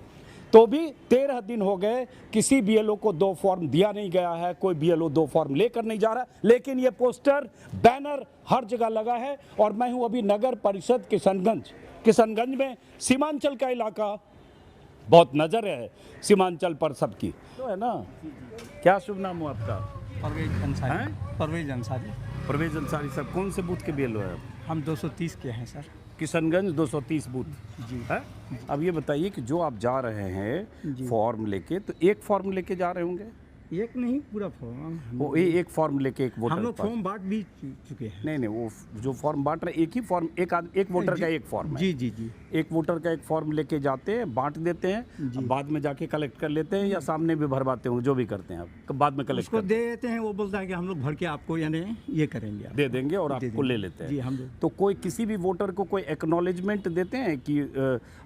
तो भी 13 दिन हो गए, किसी BLO को 2 फॉर्म दिया नहीं गया है, कोई BLO 2 फॉर्म लेकर नहीं जा रहा। लेकिन ये पोस्टर बैनर हर जगह लगा है। और मैं हूँ अभी नगर परिषद किशनगंज में। सीमांचल का इलाका, बहुत नज़र है सीमांचल पर सबकी, तो है ना। क्या शुभ नाम हो आपका? परवेज अंसारी। परवेज अंसारी। परवेज अंसारी साहब, कौन से बूथ के BLO है? हम 230 के हैं सर। किशनगंज 230 बूथ जी है। अब ये बताइए कि जो आप जा रहे हैं फॉर्म लेके, तो एक फॉर्म लेके जा रहे होंगे? एक नहीं, पूरा फॉर्म। वो एक फॉर्म लेके एक वोटर, हम लोग फॉर्म बांट भी चुके हैं। नहीं, वो जो फॉर्म बांट रहे, एक ही फॉर्म, एक वोटर का एक फॉर्म है। जी। एक वोटर का एक फॉर्म लेके जाते हैं, बांट देते हैं, बाद में जाके कलेक्ट कर लेते हैं, या सामने भी भरवाते होंगे, जो भी करते हैं आप, बाद में कलेक्ट उसको दे देते हैं। वो बोलता है कि हम लोग भर के आपको यानी ये करेंगे, दे देंगे और आपको ले लेते हैं। जी, हम लोग। तो कोई किसी भी वोटर को कोई एक्नॉलेजमेंट देते हैं कि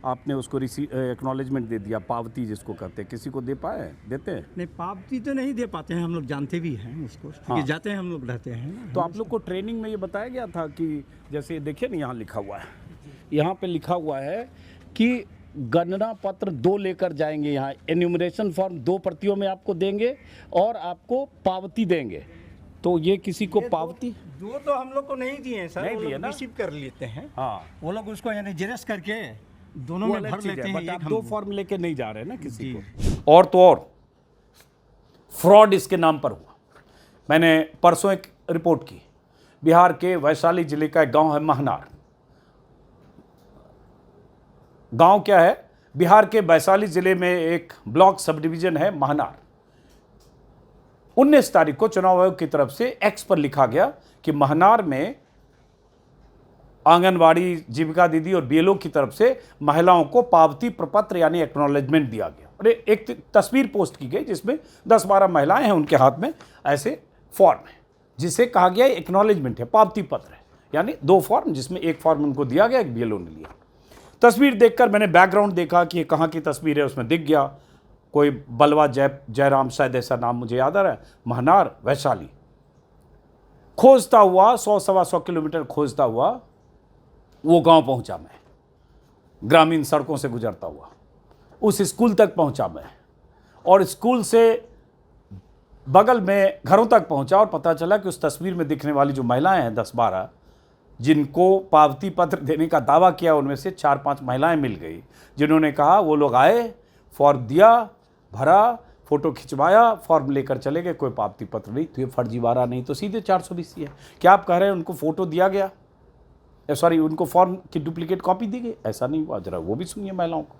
आपने उसको एक्नॉलेजमेंट दे दिया, पावती जिसको कहते हैं, किसी को दे पाए, देते हैं? नहीं, पावती तो नहीं दे पाते हैं, हम लोग जानते भी हैं उसको, क्योंकि जाते हैं, हम लोग रहते हैं। तो आप लोग को ट्रेनिंग में ये बताया गया था कि जैसे देखिए ना, यहाँ लिखा हुआ है, यहाँ पे लिखा हुआ है कि गणना पत्र 2 लेकर जाएंगे। यहाँ एन्यूमरेशन फॉर्म 2 प्रतियों में आपको देंगे और आपको पावती देंगे। तो ये किसी को पावती 2 तो हम लोग को नहीं दिए हैं सर, नहीं दिए ना, रिसीव कर लेते हैं। हाँ, वो लोग उसको यानी जेरस करके दोनों में भर लेते हैं। आप 2 फॉर्म लेके नहीं जा रहे हैं ना किसी को। और तो और फ्रॉड इसके नाम पर हुआ। मैंने परसों एक रिपोर्ट की, बिहार के वैशाली जिले का एक गांव है महनार। गांव क्या है? बिहार के वैशाली जिले में एक ब्लॉक सब डिवीजन है महनार। 19 तारीख को चुनाव आयोग की तरफ से एक्स पर लिखा गया कि महनार में आंगनवाड़ी, जीविका दीदी और BLO की तरफ से महिलाओं को पावती प्रपत्र यानी एक्नॉलेजमेंट दिया गया। और एक तस्वीर पोस्ट की गई जिसमें 10-12 महिलाएं हैं, उनके हाथ में ऐसे फॉर्म है जिसे कहा गया एक्नॉलेजमेंट है, पावती पत्र है, यानी 2 फॉर्म, जिसमें एक फॉर्म उनको दिया गया, एक BLO ने लिया। तस्वीर देखकर मैंने बैकग्राउंड देखा कि ये कहाँ की तस्वीर है, उसमें दिख गया कोई बलवा जयराम, शायद ऐसा नाम मुझे याद आ रहा है, महनार वैशाली। खोजता हुआ 100-125 किलोमीटर खोजता हुआ वो गांव पहुंचा मैं, ग्रामीण सड़कों से गुजरता हुआ उस स्कूल तक पहुंचा मैं, और स्कूल से बगल में घरों तक पहुंचा और पता चला कि उस तस्वीर में दिखने वाली जो महिलाएं हैं 10-12 जिनको पावती पत्र देने का दावा किया, उनमें से 4-5 महिलाएं मिल गई जिन्होंने कहा वो लोग आए, फॉर्म दिया, भरा, फोटो खिंचवाया, फॉर्म लेकर चले गए, कोई पावती पत्र नहीं। तो ये फर्जीवाड़ा नहीं तो सीधे 420 है। क्या आप कह रहे हैं उनको फ़ोटो दिया गया, सॉरी उनको फॉर्म की डुप्लीकेट कॉपी दी गई? ऐसा नहीं हुआ, जरा वो भी सुनिए महिलाओं को।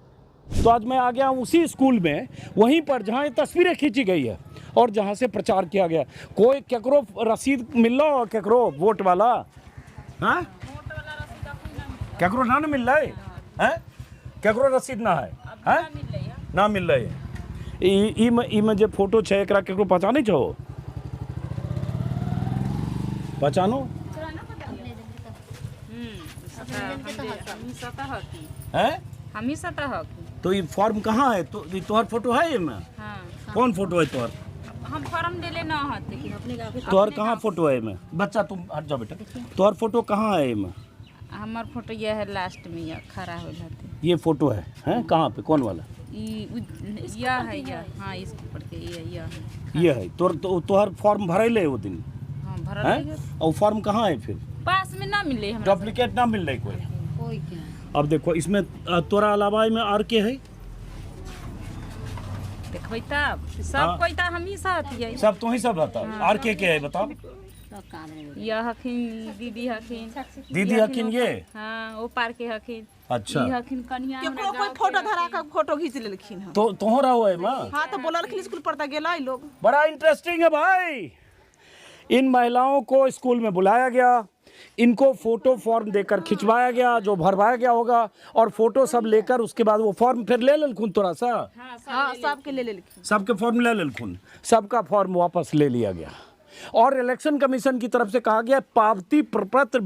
तो आज मैं आ गया उसी स्कूल में, वहीं पर जहाँ ये तस्वीरें खींची गई है और जहाँ से प्रचार किया गया। कोई केकरो रसीद मिल रहा हो, केकरो वोट वाला, हाँ केकरो ना मिल रहा है, केकरो रसीद ना है, ना मिल रहा है। ई में जो फोटो है एकरा केकरो पहचाने छो? पहचानो हम ही सतह हक। तो ये फॉर्म कहाँ है? तो तोहर फोटो है ये में? हाँ। कौन फोटो है तोहर? हम फॉर्म ले लेना है अपने तोहर कहाँ फोटो है में? बच्चा तुम हट जाओ बेटा, तोहर फोटो कहाँ है में? हमार फोटो ये है लास्ट में, ये खड़ा हो जाते। ये फोटो है कहाँ पे, कौन वाला? यह है, यह हाँ इसके ऊपर के ये है। तोहर फॉर्म भरैले वो दिन? हाँ भरल। और फॉर्म कहाँ है फिर? पास में ना मिले, डुप्लीकेट ना मिल रही कोई क्या? अब देखो इसमें तोरा अलावा में आर के है, देखबै तब सब कोई ता हम ही साथ है, सब तो ही सब रहता है। आर के है बताओ? यह हकिन दीदी हकिन, दीदी हकिन ये, हाँ वो पार के हकिन। अच्छा, हकिन कन्या केकरो कोई फोटो धरा के फोटो खींच लेलखिन हम। तो तोहरा है मां? हां तो बोललखिन स्कूल पढ़ता गेला लोग। बड़ा इंटरेस्टिंग है भाई। इन महिलाओं को स्कूल में बुलाया गया, इनको फोटो फॉर्म देकर खिंचवाया गया जो भरवाया गया होगा, और फोटो सब लेकर उसके बाद वो फॉर्म फिर ले लेलखुन थोड़ा सा। हाँ सबके ले लेलखिन, सबके फॉर्म ले लेलखुन, सबका फॉर्म वापस ले लिया गया। और इलेक्शन कमीशन की तरफ से कहा गया पावती प्रपत्र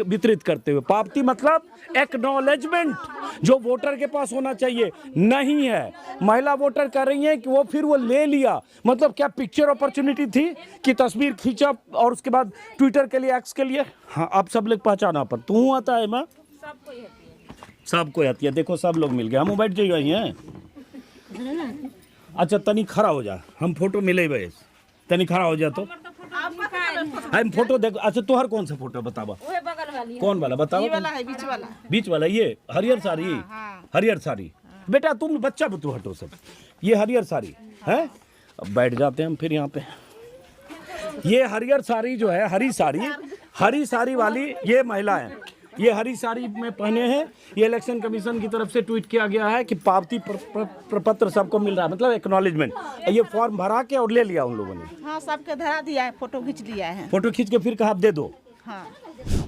वितरित करते हुए, पावती मतलब एक्नॉलेजमेंट जो वोटर के पास होना चाहिए नहीं है। महिला वोटर कह रही हैं कि वो ले लिया, मतलब क्या पिक्चर अपॉर्चुनिटी थी कि तस्वीर खींचा और उसके बाद ट्विटर के लिए, एक्स के लिए। हाँ, आप सब लोग पहचाना पर तू आता है माँ, सबको आती है। देखो सब लोग मिल गए, हम बैठ जाइए हैं। अच्छा तनी खड़ा हो जा, हम फोटो मिले भाई, तनी खड़ा हो जा तो हम फोटो देखो। अच्छा तुहर कौन सा फोटो बतावा, कौन वाला बताओ? बीच वाला ये हरियर साड़ी, हरियर साड़ी। बेटा तुम बच्चा बुतू हटो सब, ये हरियर साड़ी है। अब बैठ जाते हैं हम फिर यहाँ पे। ये हरियर साड़ी जो है, हरी साड़ी वाली ये महिला है, ये हरी साड़ी में पहने हैं। ये इलेक्शन कमीशन की तरफ से ट्वीट किया गया है कि पावती प्रपत्र सबको मिल रहा है, मतलब एक्नॉलेजमेंट। ये फॉर्म भरा के और ले लिया उन लोगों ने। हाँ, सबके धरा दिया है, फोटो खींच लिया है। फोटो खींच के फिर कहा दे दो। हाँ।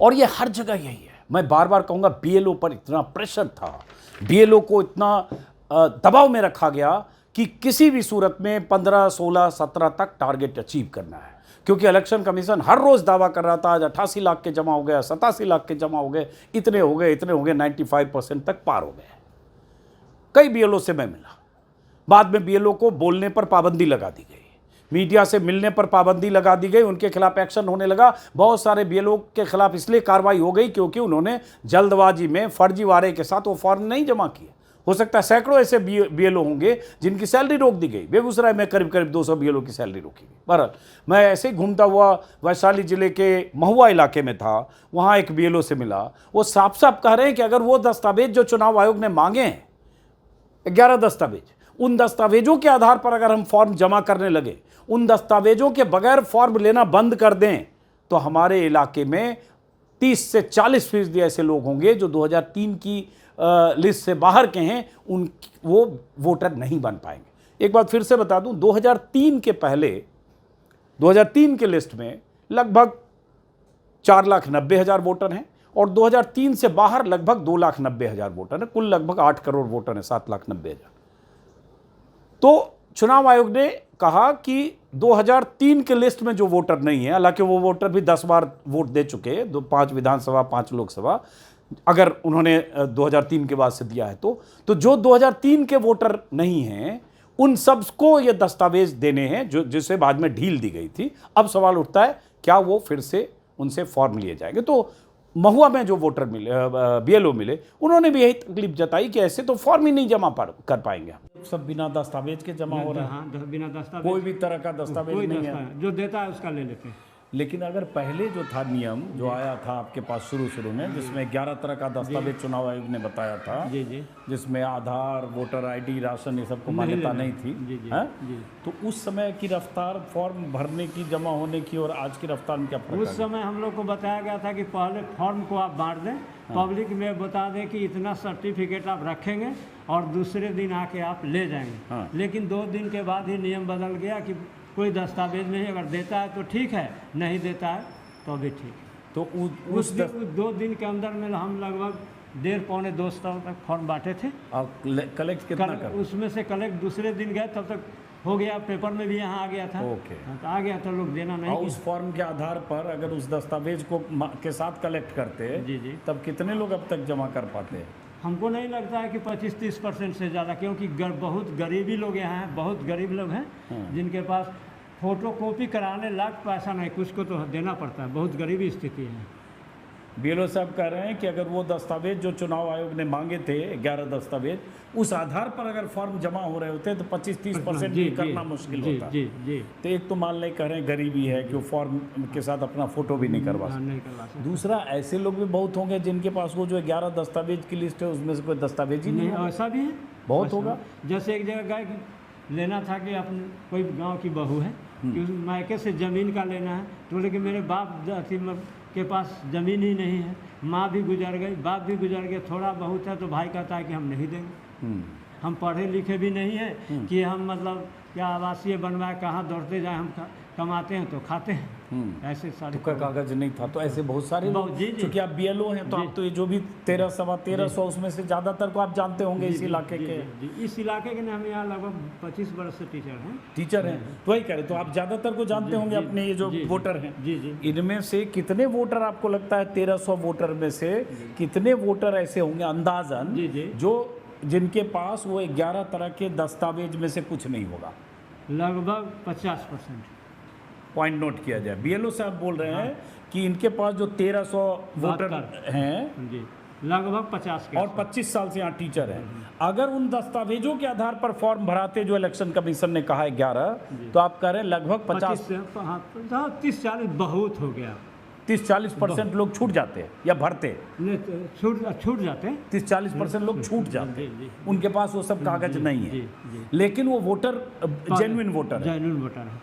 और ये हर जगह यही है। मैं बार बार कहूंगा, बीएलओ पर इतना प्रेशर था, बीएलओ को इतना दबाव में रखा गया कि किसी भी सूरत में 15, 16, 17 तक टारगेट अचीव करना है। क्योंकि इलेक्शन कमीशन हर रोज दावा कर रहा था आज 88 लाख के जमा हो गया, 87 लाख के जमा हो गए, इतने हो गए 95% तक पार हो गए। कई बीएलओ से मैं मिला, बाद में बीएलओ को बोलने पर पाबंदी लगा दी गई, मीडिया से मिलने पर पाबंदी लगा दी गई, उनके खिलाफ एक्शन होने लगा। बहुत सारे बीएलओ के खिलाफ इसलिए कार्रवाई हो गई क्योंकि उन्होंने जल्दबाजी में फर्जीवाड़े के साथ वो फॉर्म नहीं जमा किए। हो सकता है सैकड़ों ऐसे बीएलओ होंगे जिनकी सैलरी रोक दी गई। बेगूसराय में करीब 200 बीएलओ की सैलरी रोकी गई। बहरहाल मैं ऐसे ही घूमता हुआ वैशाली जिले के महुआ इलाके में था, वहाँ एक बीएलओ से मिला। वो साफ साफ कह रहे हैं कि अगर वो दस्तावेज जो चुनाव आयोग ने मांगे हैं, 11 दस्तावेज, उन दस्तावेजों के आधार पर अगर हम फॉर्म जमा करने लगे, उन दस्तावेजों के बगैर फॉर्म लेना बंद कर दें, तो हमारे इलाके में 30 से 40% ऐसे लोग होंगे जो 2003 की लिस्ट से बाहर के हैं, वो वोटर नहीं बन पाएंगे। एक बात फिर से बता दूं, 2003 के पहले 2003 के लिस्ट में लगभग 4,90,000 वोटर हैं और 2003 से बाहर लगभग 2,90,000 वोटर हैं। कुल लगभग 8 करोड़ वोटर हैं, 7,90,000। तो चुनाव आयोग ने कहा कि 2003 के लिस्ट में जो वोटर नहीं है, हालांकि वो वोटर भी 10 बार वोट दे चुके हैं, 5 विधानसभा 5 लोकसभा, अगर उन्होंने 2003 के बाद से दिया है तो जो 2003 के वोटर नहीं हैं उन सबको ये दस्तावेज देने हैं, जो जिसे बाद में ढील दी गई थी। अब सवाल उठता है क्या वो फिर से उनसे फॉर्म लिए जाएंगे। तो महुआ में जो वोटर मिले, बीएलओ मिले, उन्होंने भी यही तकलीफ जताई कि ऐसे तो फॉर्म ही नहीं जमा कर पाएंगे। सब बिना दस्तावेज के जमा हो रहा है, बिना दस्तावेज, कोई भी तरह का दस्तावेज नहीं है, जो देता है उसका ले लेते हैं। लेकिन अगर पहले जो था नियम जो आया था आपके पास शुरू में, जिसमें 11 तरह का दस्तावेज चुनाव आयोग ने बताया था, जिसमें आधार, वोटर आईडी, राशन, ये सबको मान्यता नहीं थी, तो उस समय की रफ्तार फॉर्म भरने की, जमा होने की और आज की रफ्तार में क्या फर्क है? उस समय हम लोग को बताया गया था कि पहले फॉर्म को आप बांट दें, पब्लिक में बता दें कि इतना सर्टिफिकेट आप रखेंगे और दूसरे दिन आके आप ले जाएंगे। लेकिन 2 दिन के बाद ही नियम बदल गया कि कोई दस्तावेज नहीं, अगर देता है तो ठीक है, नहीं देता है तो भी ठीक है। तो उस 2 दिन के अंदर में हम लगभग 1.5-2 तक फॉर्म बांटे थे। और कलेक्ट कितना कर? उसमें से कलेक्ट दूसरे दिन गए तब तक हो गया, पेपर में भी यहाँ आ गया था। ओके, तो आ गया था, लोग देना नहीं। उस फॉर्म के आधार पर अगर उस दस्तावेज को के साथ कलेक्ट करते, जी, तब कितने लोग अब तक जमा कर पाते हैं? हमको नहीं लगता है कि 25-30% से ज़्यादा, क्योंकि बहुत गरीबी लोग यहाँ हैं, बहुत गरीब लोग हैं जिनके पास फोटो कॉपी कराने लायक पैसा नहीं, कुछ को तो देना पड़ता है, बहुत गरीबी स्थिति है। बीएलओ साहब कह रहे हैं कि अगर वो दस्तावेज जो चुनाव आयोग ने मांगे थे, 11 दस्तावेज, उस आधार पर अगर फॉर्म जमा हो रहे होते तो 25-30% भी करना मुश्किल होता। तो एक तो मान लें कह रहे हैं गरीबी है कि वो फॉर्म के साथ अपना फोटो भी नहीं करवा सकते। दूसरा, ऐसे लोग भी बहुत होंगे जिनके पास वो जो 11 दस्तावेज की लिस्ट है उसमें से कोई दस्तावेज ही नहीं, ऐसा भी है, बहुत होगा। जैसे एक जगह गए लेना था कि अपने कोई गाँव की बहू है कि उस मायके से ज़मीन का लेना है, तो बोले कि मेरे बाप के पास ज़मीन ही नहीं है, माँ भी गुजर गई, बाप भी गुजर गए, थोड़ा बहुत है, तो भाई कहता है कि हम नहीं देंगे। हम पढ़े लिखे भी नहीं हैं कि हम मतलब क्या आवासीय बनवाए, कहाँ दौड़ते जाए, हम कमाते हैं तो खाते हैं, ऐसे सारे का कागज नहीं था। तो ऐसे बहुत सारे लोग, जी, क्योंकि आप BLO हैं तो आप तो ये जो भी 1300 उसमें से ज़्यादातर को आप जानते होंगे इस इलाके के। जी, इस इलाके के हम यहाँ लगभग 25 वर्ष से टीचर हैं। तो वही कह रहे, तो आप ज़्यादातर को जानते होंगे अपने ये जो वोटर हैं। इनमें से कितने वोटर आपको लगता है 1300 वोटर में से कितने वोटर ऐसे होंगे अंदाजन जो जिनके पास वो 11 तरह के दस्तावेज में से कुछ नहीं होगा? लगभग 50%। पॉइंट नोट किया जाए। BLO साहब बोल रहे हैं कि इनके पास जो 1300 वोटर हैं जी, लगभग 50 के और 25 साल से यहाँ टीचर हैं, अगर उन दस्तावेजों के आधार पर फॉर्म भराते जो इलेक्शन कमीशन ने कहा है 11, तो आप कह रहे हैं लगभग 30-40 बहुत हो गया। 30-40% लोग छूट जाते हैं या भरते? छूट जाते हैं। 30-40% लोग छूट जाते हैं, उनके पास वो सब कागज नहीं है, लेकिन वो वोटर जेन्युइन वोटर है।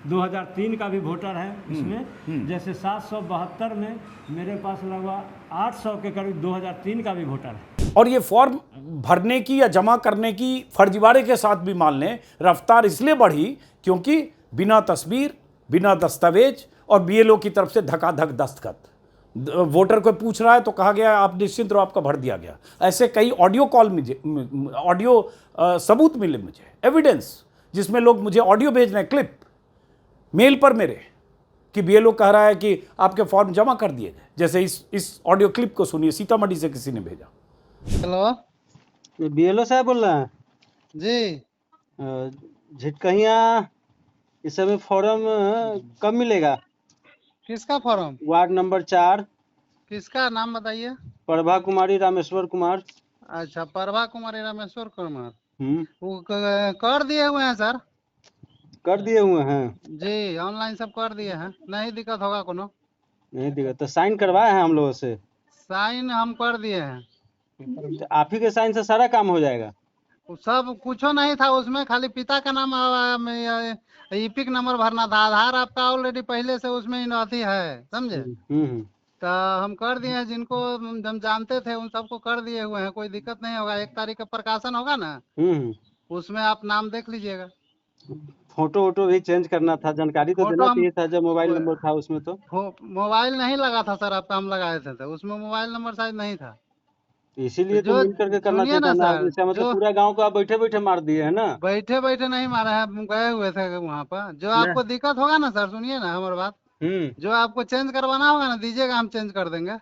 2003 का भी वोटर है इसमें। जैसे 772 में मेरे पास लगभग 800 के करीब 2003 का भी वोटर है। और ये फॉर्म भरने की या जमा करने की फर्जीवाड़े के साथ भी मान लें रफ्तार इसलिए बढ़ी क्योंकि बिना तस्वीर, बिना दस्तावेज और BLO की तरफ से धकाधक दस्तखत। वोटर को पूछ रहा है तो कहा गया आप निश्चिंत रहो, आपका भर दिया गया। ऐसे कई ऑडियो कॉल ऑडियो सबूत मिले मुझे, एविडेंस, जिसमें लोग मुझे ऑडियो भेज रहे हैं, क्लिप मेल पर मेरे, कि BLO कह रहा है कि आपके फॉर्म जमा कर दिए गए। जैसे इस ऑडियो क्लिप को सुनिए, सीतामढ़ी से किसी ने भेजा। हेलो, BLO साहब बोल रहे हैं जी? झिटकहिया इस समय फॉर्म कब मिलेगा? किसका फॉर्म? Ward number 4। किसका नाम बताइए? प्रभा कुमारी रामेश्वर कुमार। अच्छा, प्रभा कुमारी रामेश्वर कुमार। वो कर दिए हुए हैं सर। कर दिए हुए हैं जी, ऑनलाइन सब कर दिए हैं, नहीं दिक्कत होगा कोनो? नहीं दिक्कत। तो साइन करवाए हैं हम लोगों से? साइन हम कर दिए हैं। तो आप ही के साइन से सारा काम हो जाएगा? सब कुछ नहीं था उसमें, खाली पिता का नाम, EPIC नंबर भरना था। आधार आपका ऑलरेडी पहले से उसमें अथी है, समझे? तो हम कर दिए हैं, जिनको हम जानते थे उन सबको कर दिए हुए हैं, कोई दिक्कत नहीं होगा। 1 तारीख का प्रकाशन होगा ना, उसमें आप नाम देख लीजिएगा। फोटो वोटो भी चेंज करना था, जानकारी तो देना चाहिए था जब मोबाइल नंबर था उसमें। तो मोबाइल नहीं लगा था सर आपका, हम लगाए थे तो उसमें मोबाइल नंबर शायद नहीं था, इसीलिए तो मिल करके करना चाहिए था ना। इसका मतलब पूरा गांव को आप बैठे बैठे मार दिए है ना? बैठे बैठे नहीं मारे हैं, गए हुए थे वहाँ पर। जो आपको दिक्कत होगा ना सर, सुनिए ना हमारी बात, जो आपको चेंज करवाना होगा ना, दीजिएगा, हम चेंज कर देंगे।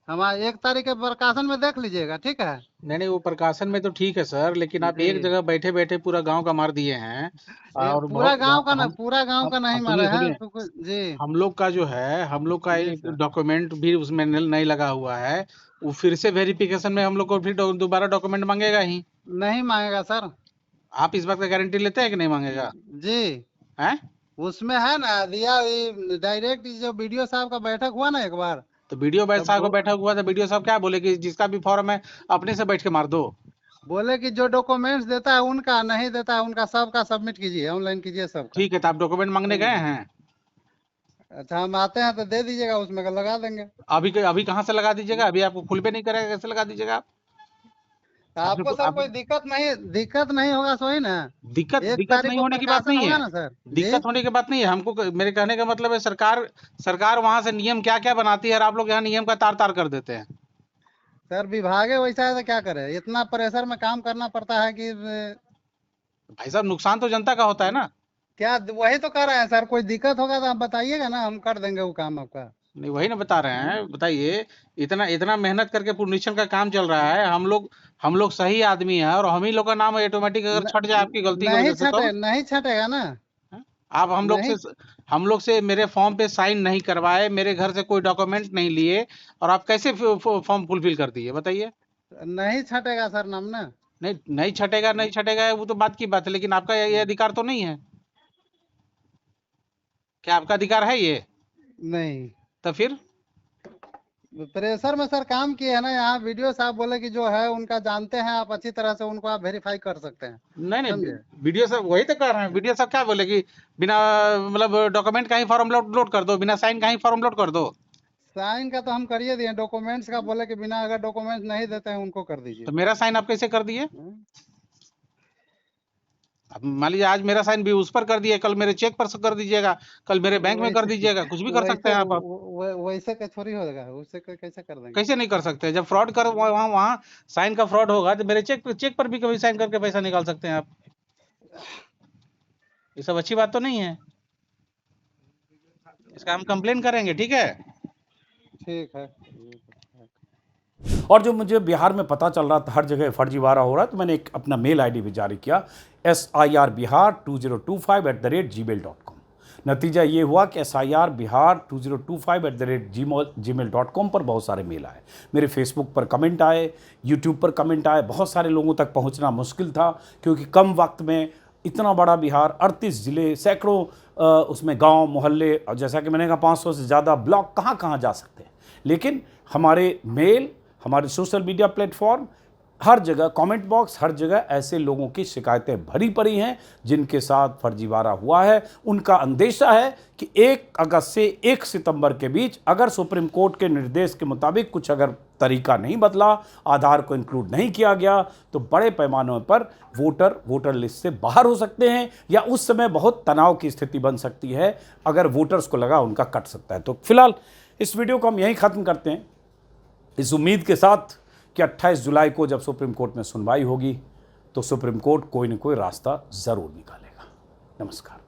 हमारे 1 तारीख के प्रकाशन में देख लीजिएगा, ठीक है? नहीं, वो प्रकाशन में तो ठीक है सर, लेकिन आप एक जगह बैठे बैठे पूरा गांव का मार दिए हैं। और पूरा गांव का ना, पूरा गांव का नहीं मारे हैं जी। हम लोग का जो है, हम लोग का एक डॉक्यूमेंट भी उसमें नहीं लगा हुआ है। वो फिर से वेरिफिकेशन में हम लोग को फिर दोबारा डॉक्यूमेंट मांगेगा ही? नहीं मांगेगा सर। आप इस बात का गारंटी लेते हैं कि नहीं मांगेगा? जी है, उसमें है ना दिया। डायरेक्ट जो BDO साहब का बैठक हुआ ना एक बार, तो BDO साहब का बैठक हुआ था। BDO साहब क्या बोले कि जिसका भी फॉर्म है अपने से बैठ के मार दो? बोले कि जो डॉक्यूमेंट्स देता है उनका, नहीं देता है उनका, सबका सबमिट कीजिए, ऑनलाइन कीजिए सब। ठीक है, तो आप डॉक्यूमेंट मांगने गए हैं? अच्छा, हम आते हैं तो दे दीजिएगा, उसमें लगा देंगे। अभी कहाँ से लगा दीजिएगा? अभी आपको खुल पे नहीं करेगा, कैसे लगा दीजिएगा आप? आपको सर कोई दिक्कत नहीं होगा, सोई ना? दिक्कत नहीं होने की बात नहीं है ना सर। दिक्कत होने की बात नहीं है हमको। मेरे कहने का मतलब है सरकार वहाँ से नियम क्या क्या बनाती है और आप लोग यहाँ नियम का तार कर देते हैं। सर विभाग है वैसा है तो क्या करे, इतना प्रेशर में काम करना पड़ता है कि भाई साहब नुकसान तो जनता का होता है ना। क्या वही तो कर रहे हैं सर, कोई दिक्कत होगा तो आप बताइएगा ना, हम कर देंगे वो काम आपका। नहीं, वही ना बता रहे हैं। बताइए, इतना मेहनत करके पुनरीक्षण का काम चल रहा है। हम लोग सही आदमी है और हम ही लोग का नाम ऑटोमेटिक अगर छट जाए आपकी गलती की वजह से तो नहीं छटेगा ना। आप हम लोग से मेरे फॉर्म पे साइन नहीं करवाए, मेरे घर से कोई डॉक्यूमेंट नहीं लिए, और आप कैसे फॉर्म फुलफिल कर दिए? बताइए। नहीं छटेगा सर नाम ना। नहीं छटेगा वो तो बात की बात है, लेकिन आपका ये अधिकार तो नहीं है। क्या आपका अधिकार है ये? नहीं। तो फिर प्रेशर में सर काम किए है ना। यहाँ BDO साहब बोले कि जो है उनका जानते हैं आप अच्छी तरह से, उनको आप वेरीफाई कर सकते हैं। नहीं, BDO साहब वही तो कर रहे हैं। BDO साहब क्या बोले कि बिना मतलब डॉक्यूमेंट का ही फॉर्म लोड कर दो, बिना साइन का ही फॉर्म लोड कर दो। साइन का तो हम करिए दिए, डॉक्यूमेंट्स का बोले कि बिना अगर डॉक्यूमेंट नहीं देते हैं उनको कर दीजिए। तो मेरा साइन आप कैसे कर दिए? अब मान लीजिए आज मेरा साइन भी उस पर कर दिए, कल मेरे चेक पर कर दीजिएगा, कल मेरे बैंक में कर दीजिएगा, कुछ भी कर सकते हैं आप। वैसे का थोड़ी होगा, उससे कैसे कर देंगे? कैसे नहीं कर सकते? जब फ्रॉड कर वहाँ साइन का फ्रॉड होगा तो मेरे चेक पर भी कभी साइन करके पैसा निकाल सकते हैं आप। ये सब अच्छी बात तो नहीं है, इसका हम कंप्लेन करेंगे। ठीक है, ठीक है। और जो मुझे बिहार में पता चल रहा था हर जगह फर्जीवाड़ा हो रहा है, तो मैंने एक अपना मेल आईडी भी जारी किया, sirbihar2025@gmail.com। नतीजा ये हुआ कि sirbihar2025@gmail.com पर बहुत सारे मेल आए, मेरे फेसबुक पर कमेंट आए, यूट्यूब पर कमेंट आए। बहुत सारे लोगों तक पहुंचना मुश्किल था, क्योंकि कम वक्त में इतना बड़ा बिहार, 38 ज़िले, सैकड़ों उसमें गांव मोहल्ले, और जैसा कि मैंने कहा 500 से ज़्यादा ब्लॉक, कहाँ कहाँ जा सकते हैं। लेकिन हमारे मेल, हमारे सोशल मीडिया प्लेटफॉर्म, हर जगह कमेंट बॉक्स, हर जगह ऐसे लोगों की शिकायतें भरी पड़ी हैं जिनके साथ फर्जीवाड़ा हुआ है। उनका अंदेशा है कि 1 अगस्त से 1 सितंबर के बीच अगर सुप्रीम कोर्ट के निर्देश के मुताबिक कुछ अगर तरीका नहीं बदला, आधार को इंक्लूड नहीं किया गया, तो बड़े पैमाने पर वोटर लिस्ट से बाहर हो सकते हैं, या उस समय बहुत तनाव की स्थिति बन सकती है। अगर वोटर्स को लगा उनका कट सकता है। तो फिलहाल इस वीडियो को हम यहीं ख़त्म करते हैं, इस उम्मीद के साथ कि 28 जुलाई को जब सुप्रीम कोर्ट में सुनवाई होगी तो सुप्रीम कोर्ट कोई न कोई रास्ता ज़रूर निकालेगा। नमस्कार।